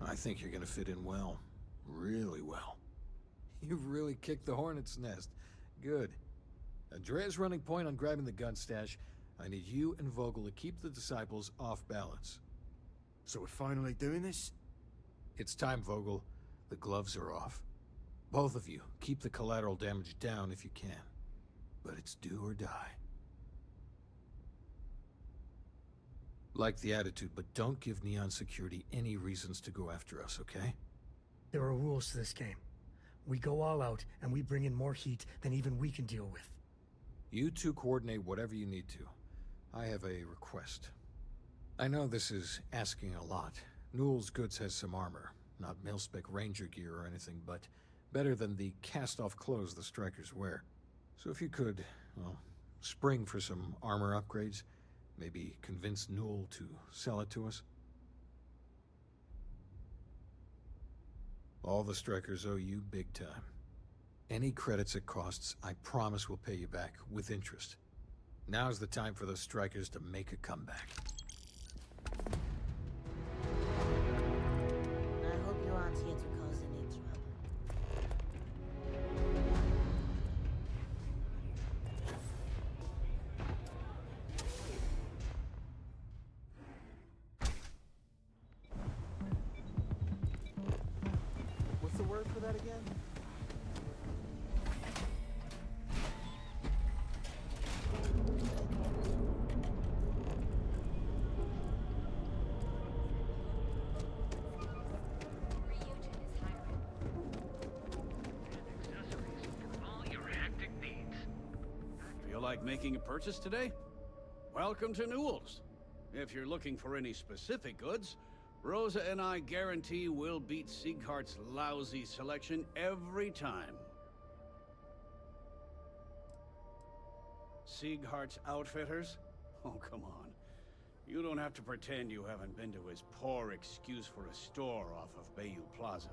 I think you're gonna fit in well. Really well. You've really kicked the hornet's nest. Good. Andrea's running point on grabbing the gun stash. I need you and Vogel to keep the disciples off balance. So we're finally doing this? It's time, Vogel. The gloves are off. Both of you, keep the collateral damage down if you can. But it's do or die. Like the attitude, but don't give Neon Security any reasons to go after us, okay? There are rules to this game. We go all out, and we bring in more heat than even we can deal with. You two coordinate whatever you need to. I have a request. I know this is asking a lot. Newell's Goods has some armor. Not mil-spec ranger gear or anything, but better than the cast-off clothes the strikers wear. So if you could, well, spring for some armor upgrades, maybe convince Newell to sell it to us. All the strikers owe you big time. Any credits it costs, I promise we'll pay you back, with interest. Now's the time for those strikers to make a comeback. I hope you aren't here to cause any trouble. What's the word for that again? Feel like making a purchase today? Welcome to Newell's. If you're looking for any specific goods, Rosa and I guarantee we'll beat Sieghart's lousy selection every time. Sieghart's Outfitters? Oh, come on. You don't have to pretend you haven't been to his poor excuse for a store off of Bayou Plaza.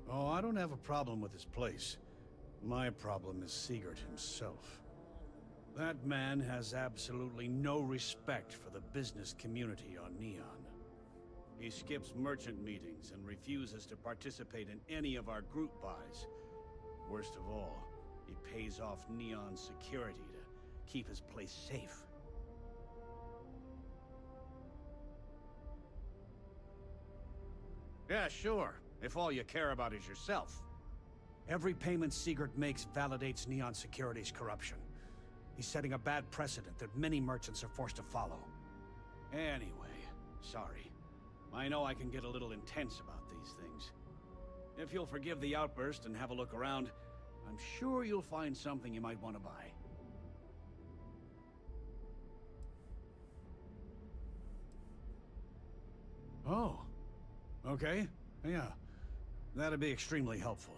Oh, I don't have a problem with his place. My problem is Siegert himself. That man has absolutely no respect for the business community on Neon. He skips merchant meetings and refuses to participate in any of our group buys. Worst of all, he pays off Neon security to keep his place safe. Yeah, sure, if all you care about is yourself. Every payment Siegert makes validates Neon Security's corruption. He's setting a bad precedent that many merchants are forced to follow. Anyway, sorry. I know I can get a little intense about these things. If you'll forgive the outburst and have a look around, I'm sure you'll find something you might want to buy. Oh. Okay. Yeah. That'd be extremely helpful.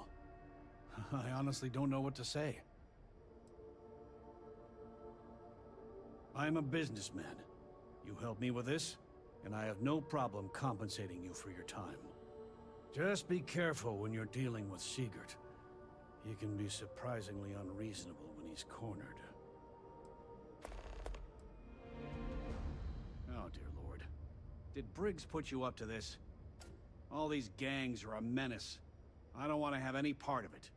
I honestly don't know what to say. I'm a businessman. You help me with this, and I have no problem compensating you for your time. Just be careful when you're dealing with Siegert. He can be surprisingly unreasonable when he's cornered. Oh, dear Lord. Did Briggs put you up to this? All these gangs are a menace. I don't want to have any part of it.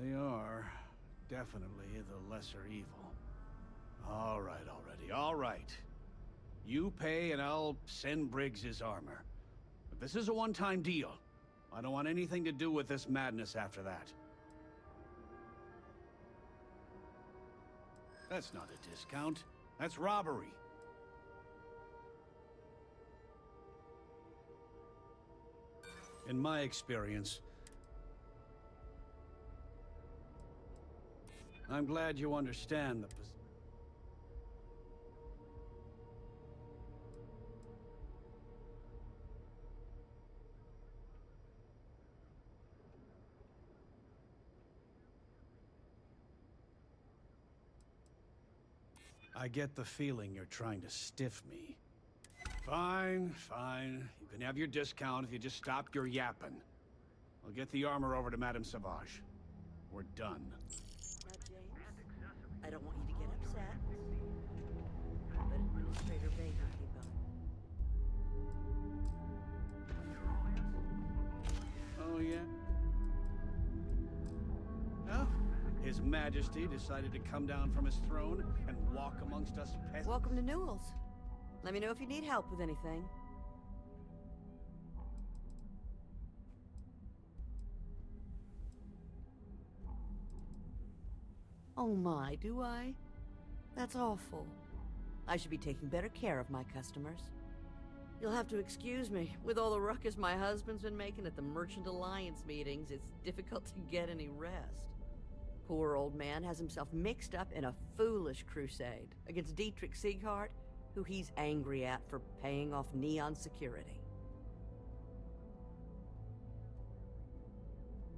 They are definitely the lesser evil. All right already, all right. You pay and I'll send Briggs his armor. But this is a one-time deal. I don't want anything to do with this madness after that. That's not a discount. That's robbery. In my experience, I'm glad you understand the position. I get the feeling you're trying to stiff me. Fine, fine. You can have your discount if you just stop your yapping. I'll get the armor over to Madame Sauvage. we're done. Now, James, I don't want you to get upset, but Administrator Vega will be gone. Oh, yeah? Oh, His Majesty decided to come down from his throne and walk amongst us peasants. Welcome to Newell's. Let me know if you need help with anything. Oh my, do I? That's awful. I should be taking better care of my customers. You'll have to excuse me. With all the ruckus my husband's been making at the Merchant Alliance meetings, it's difficult to get any rest. Poor old man has himself mixed up in a foolish crusade against Dietrich Sieghart, who he's angry at for paying off Neon security.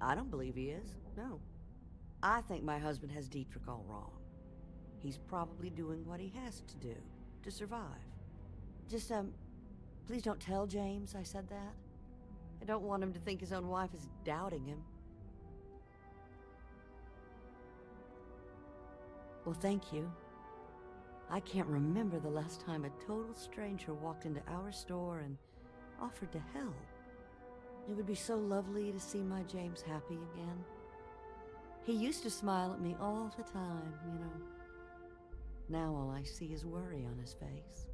I don't believe he is, no. I think my husband has Dietrich all wrong. He's probably doing what he has to do to survive. Just, please don't tell James I said that. I don't want him to think his own wife is doubting him. Well, thank you. I can't remember the last time a total stranger walked into our store and offered to help. It would be so lovely to see my James happy again. He used to smile at me all the time, you know. Now all I see is worry on his face.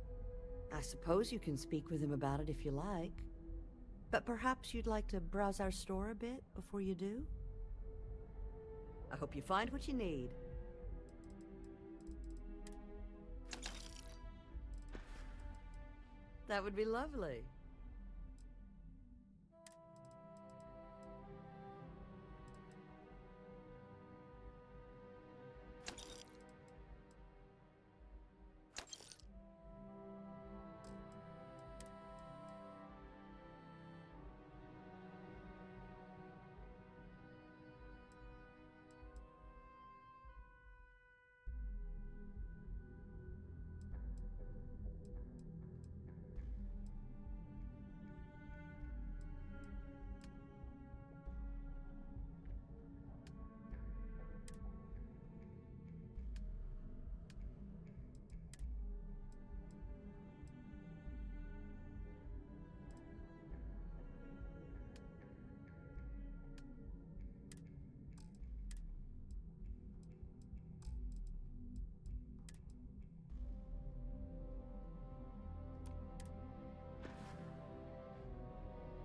I suppose you can speak with him about it if you like. But perhaps you'd like to browse our store a bit before you do? I hope you find what you need. That would be lovely.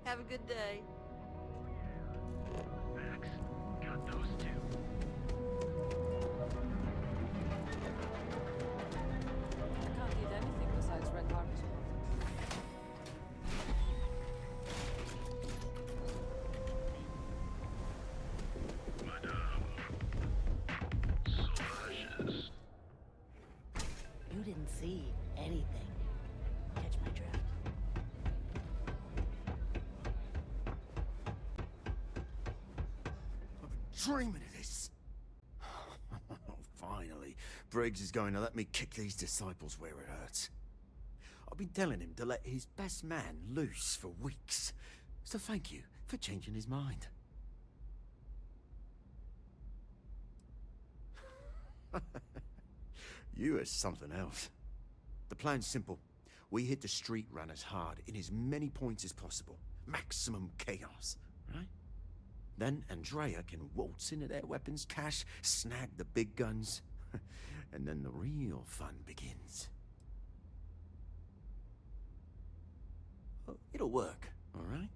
Have a good day. Max, got those two. Can't eat anything besides red harvest water. You didn't see anything. Catch my drift. Dreaming of this. Finally, Briggs is going to let me kick these disciples where it hurts. I've been telling him to let his best man loose for weeks. So thank you for changing his mind. You are something else. The plan's simple. We hit the street runners hard in as many points as possible. Maximum chaos, right? Then Andrea can waltz into their weapons cache, snag the big guns, and then the real fun begins. Oh, it'll work, all right?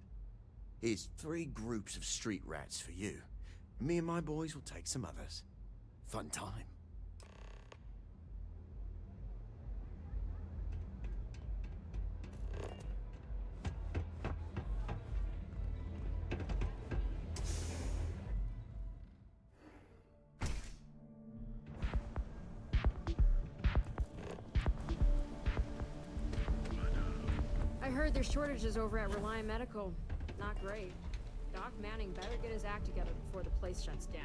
Here's 3 groups of street rats for you. Me and my boys will take some others. Fun time. I heard there's shortages over at Reliant Medical. Not great. Doc Manning better get his act together before the place shuts down.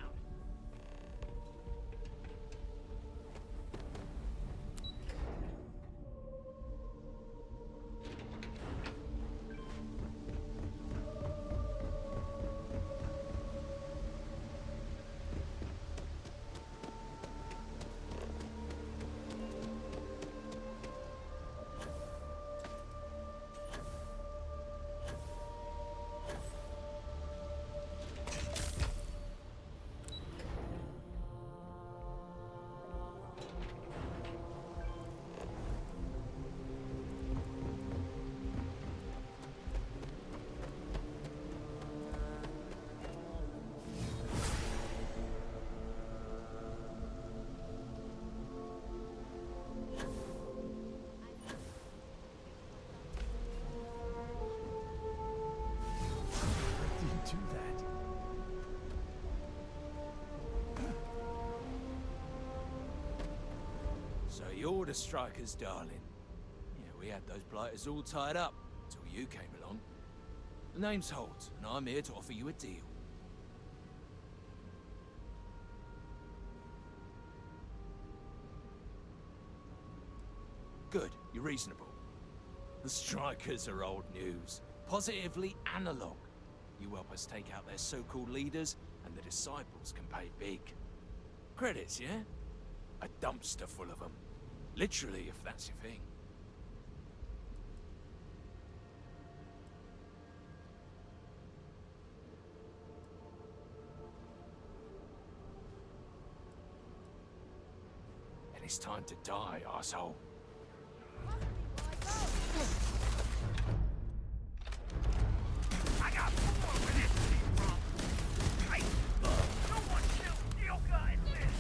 The Order strikers, darling. Yeah, we had those blighters all tied up until you came along. The name's Holt, and I'm here to offer you a deal. Good, you're reasonable. The strikers are old news. Positively analog. You help us take out their so-called leaders, and the disciples can pay big. Credits, yeah? A dumpster full of them. Literally, if that's your thing. And it's time to die, asshole. I got more where this came from. Hey, no one killed Steel Guys, man.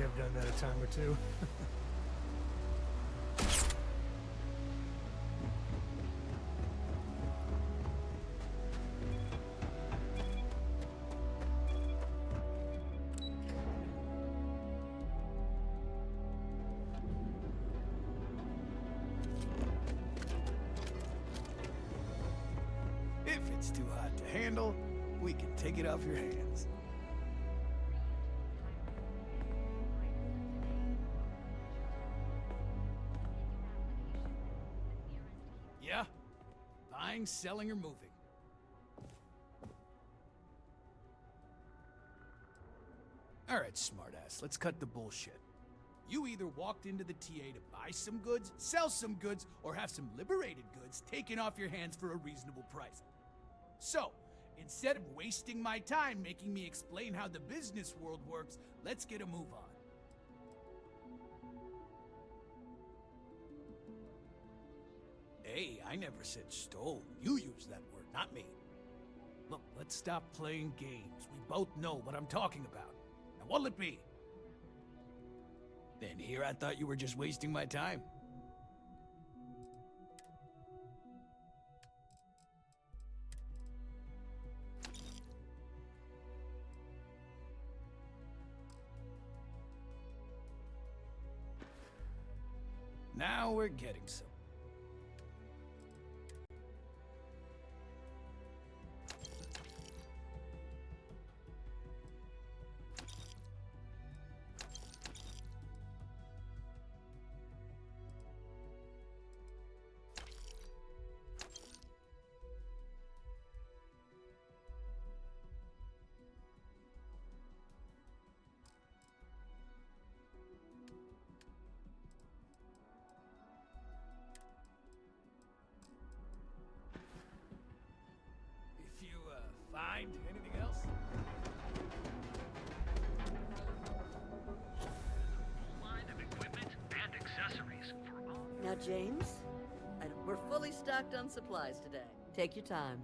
have done that a time or two. If it's too hot to handle, we can take it off your hands. Yeah? Buying, selling, or moving? Alright, smartass, let's cut the bullshit. You either walked into the TA to buy some goods, sell some goods, or have some liberated goods taken off your hands for a reasonable price. So, instead of wasting my time making me explain how the business world works, let's get a move on. Hey, I never said stole. You used that word, not me. Look, let's stop playing games. We both know what I'm talking about. Now what'll it be? Then here I thought you were just wasting my time. Now we're getting some. If you, find anything else? Line of equipment and accessories for all. Now, James, we're fully stocked on supplies today. Take your time.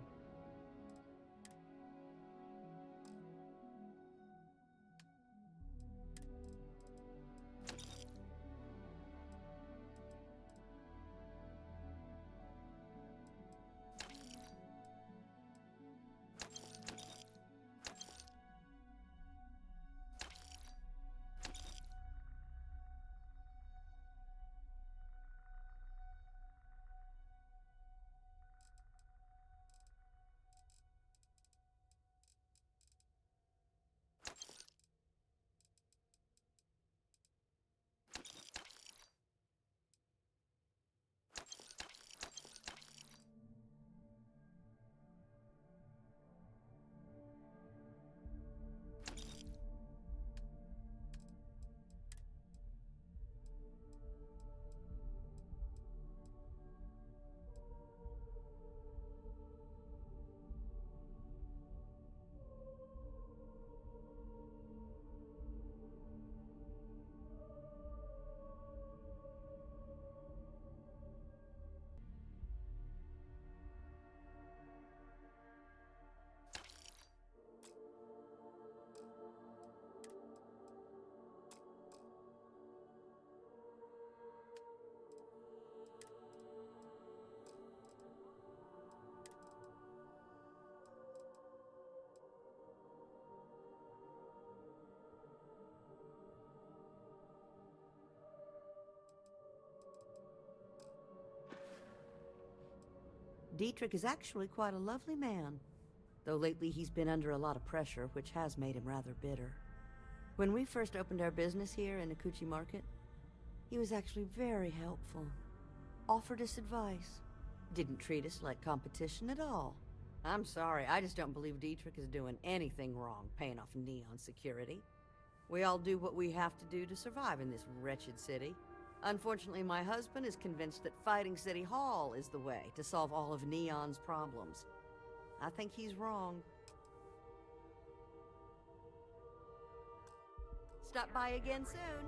Dietrich is actually quite a lovely man, though lately he's been under a lot of pressure, which has made him rather bitter. When we first opened our business here in Akuchi Market, he was actually very helpful. Offered us advice. Didn't treat us like competition at all. I'm sorry, I just don't believe Dietrich is doing anything wrong paying off Neon security. We all do what we have to do to survive in this wretched city. Unfortunately, my husband is convinced that fighting City Hall is the way to solve all of Neon's problems. I think he's wrong. Stop by again soon.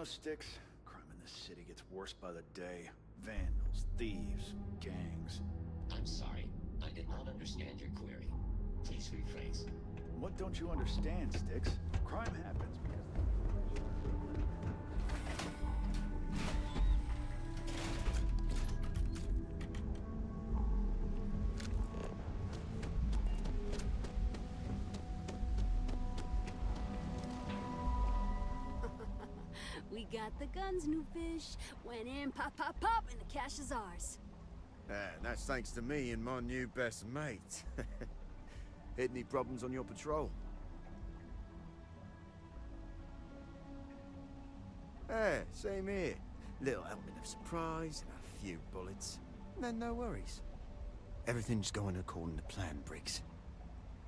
know, Styx, crime in this city gets worse by the day. Vandals, thieves, gangs. I'm sorry. I did not understand your query. Please rephrase. What don't you understand, Styx? Crime happens because... We got the guns, new fish. Went in, pop, pop, pop, and the cash is ours. That's thanks to me and my new best mate. Hit any problems on your patrol? Same here. Little element of surprise and a few bullets. Then no worries. Everything's going according to plan, Briggs.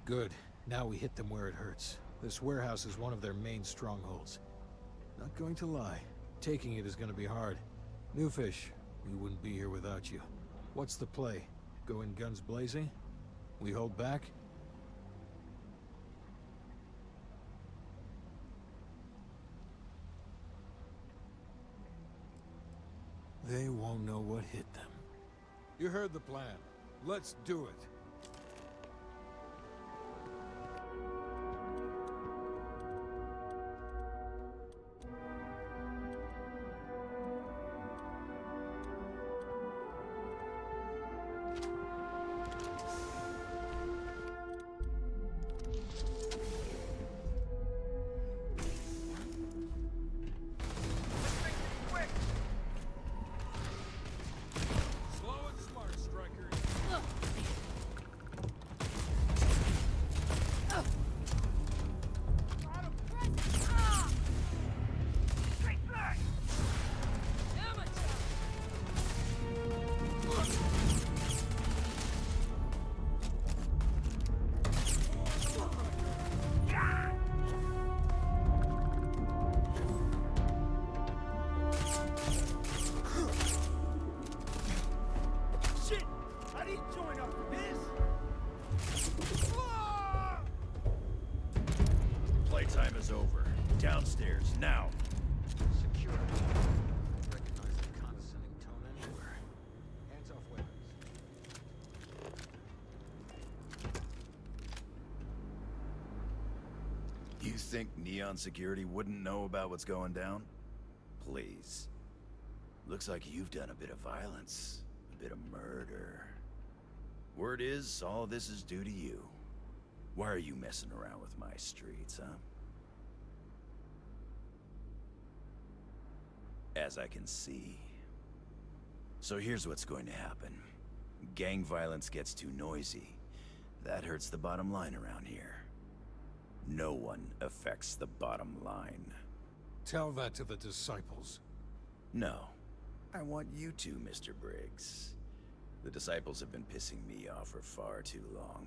Good. Now we hit them where it hurts. This warehouse is one of their main strongholds. Not going to lie. Taking it is going to be hard. Newfish, we wouldn't be here without you. What's the play? Go in guns blazing? We hold back? They won't know what hit them. You heard the plan. Let's do it. Playtime is over. Downstairs, now! Security. Recognize the condescending tone anywhere. Hands off weapons. You think Neon Security wouldn't know about what's going down? Please. Looks like you've done a bit of violence. A bit of murder. Word is, all this is due to you. Why are you messing around with my streets, huh? As I can see. So here's what's going to happen. Gang violence gets too noisy. That hurts the bottom line around here. No one affects the bottom line. Tell that to the disciples. No. I want you to, Mr. Briggs. The disciples have been pissing me off for far too long.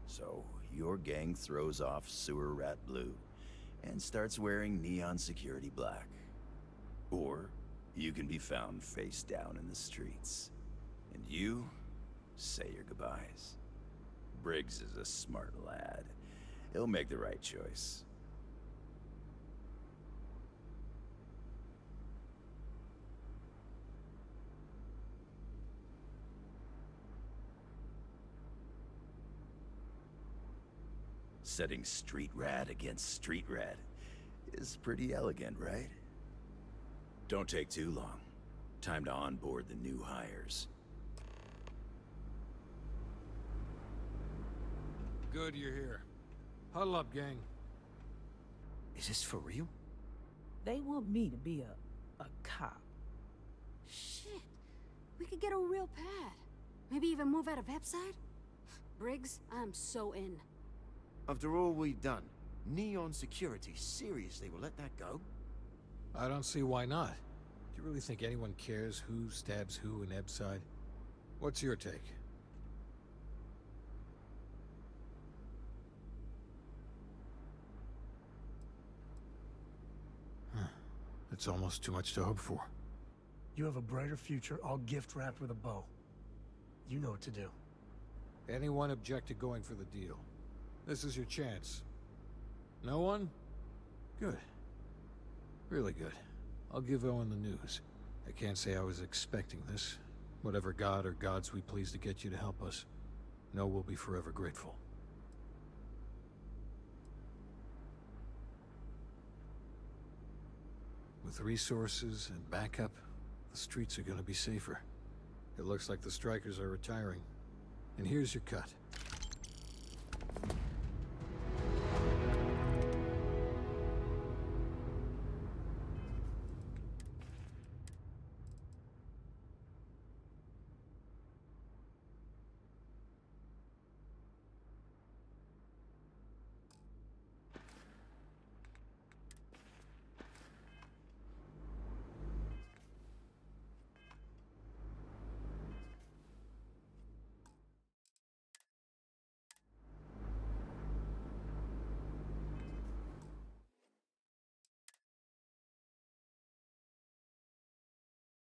So, your gang throws off Sewer Rat Blue and starts wearing Neon Security Black. Or, you can be found face down in the streets. And you say your goodbyes. Briggs is a smart lad. He'll make the right choice. Setting street rat against street rat is pretty elegant, right? Don't take too long. Time to onboard the new hires. Good you're here. Huddle up, gang. Is this for real? They want me to be a cop. Shit. We could get a real pad. Maybe even move out of Epside? Briggs, I'm so in. After all we've done, Neon Security seriously will let that go? I don't see why not. Do you really think anyone cares who stabs who in Ebside? What's your take? It's almost too much to hope for. You have a brighter future all gift wrapped with a bow. You know what to do. Anyone object to going for the deal? This is your chance. No one? Good. Really good. I'll give Owen the news. I can't say I was expecting this. Whatever god or gods we please to get you to help us, know we'll be forever grateful. With resources and backup, the streets are gonna be safer. It looks like the strikers are retiring. And here's your cut.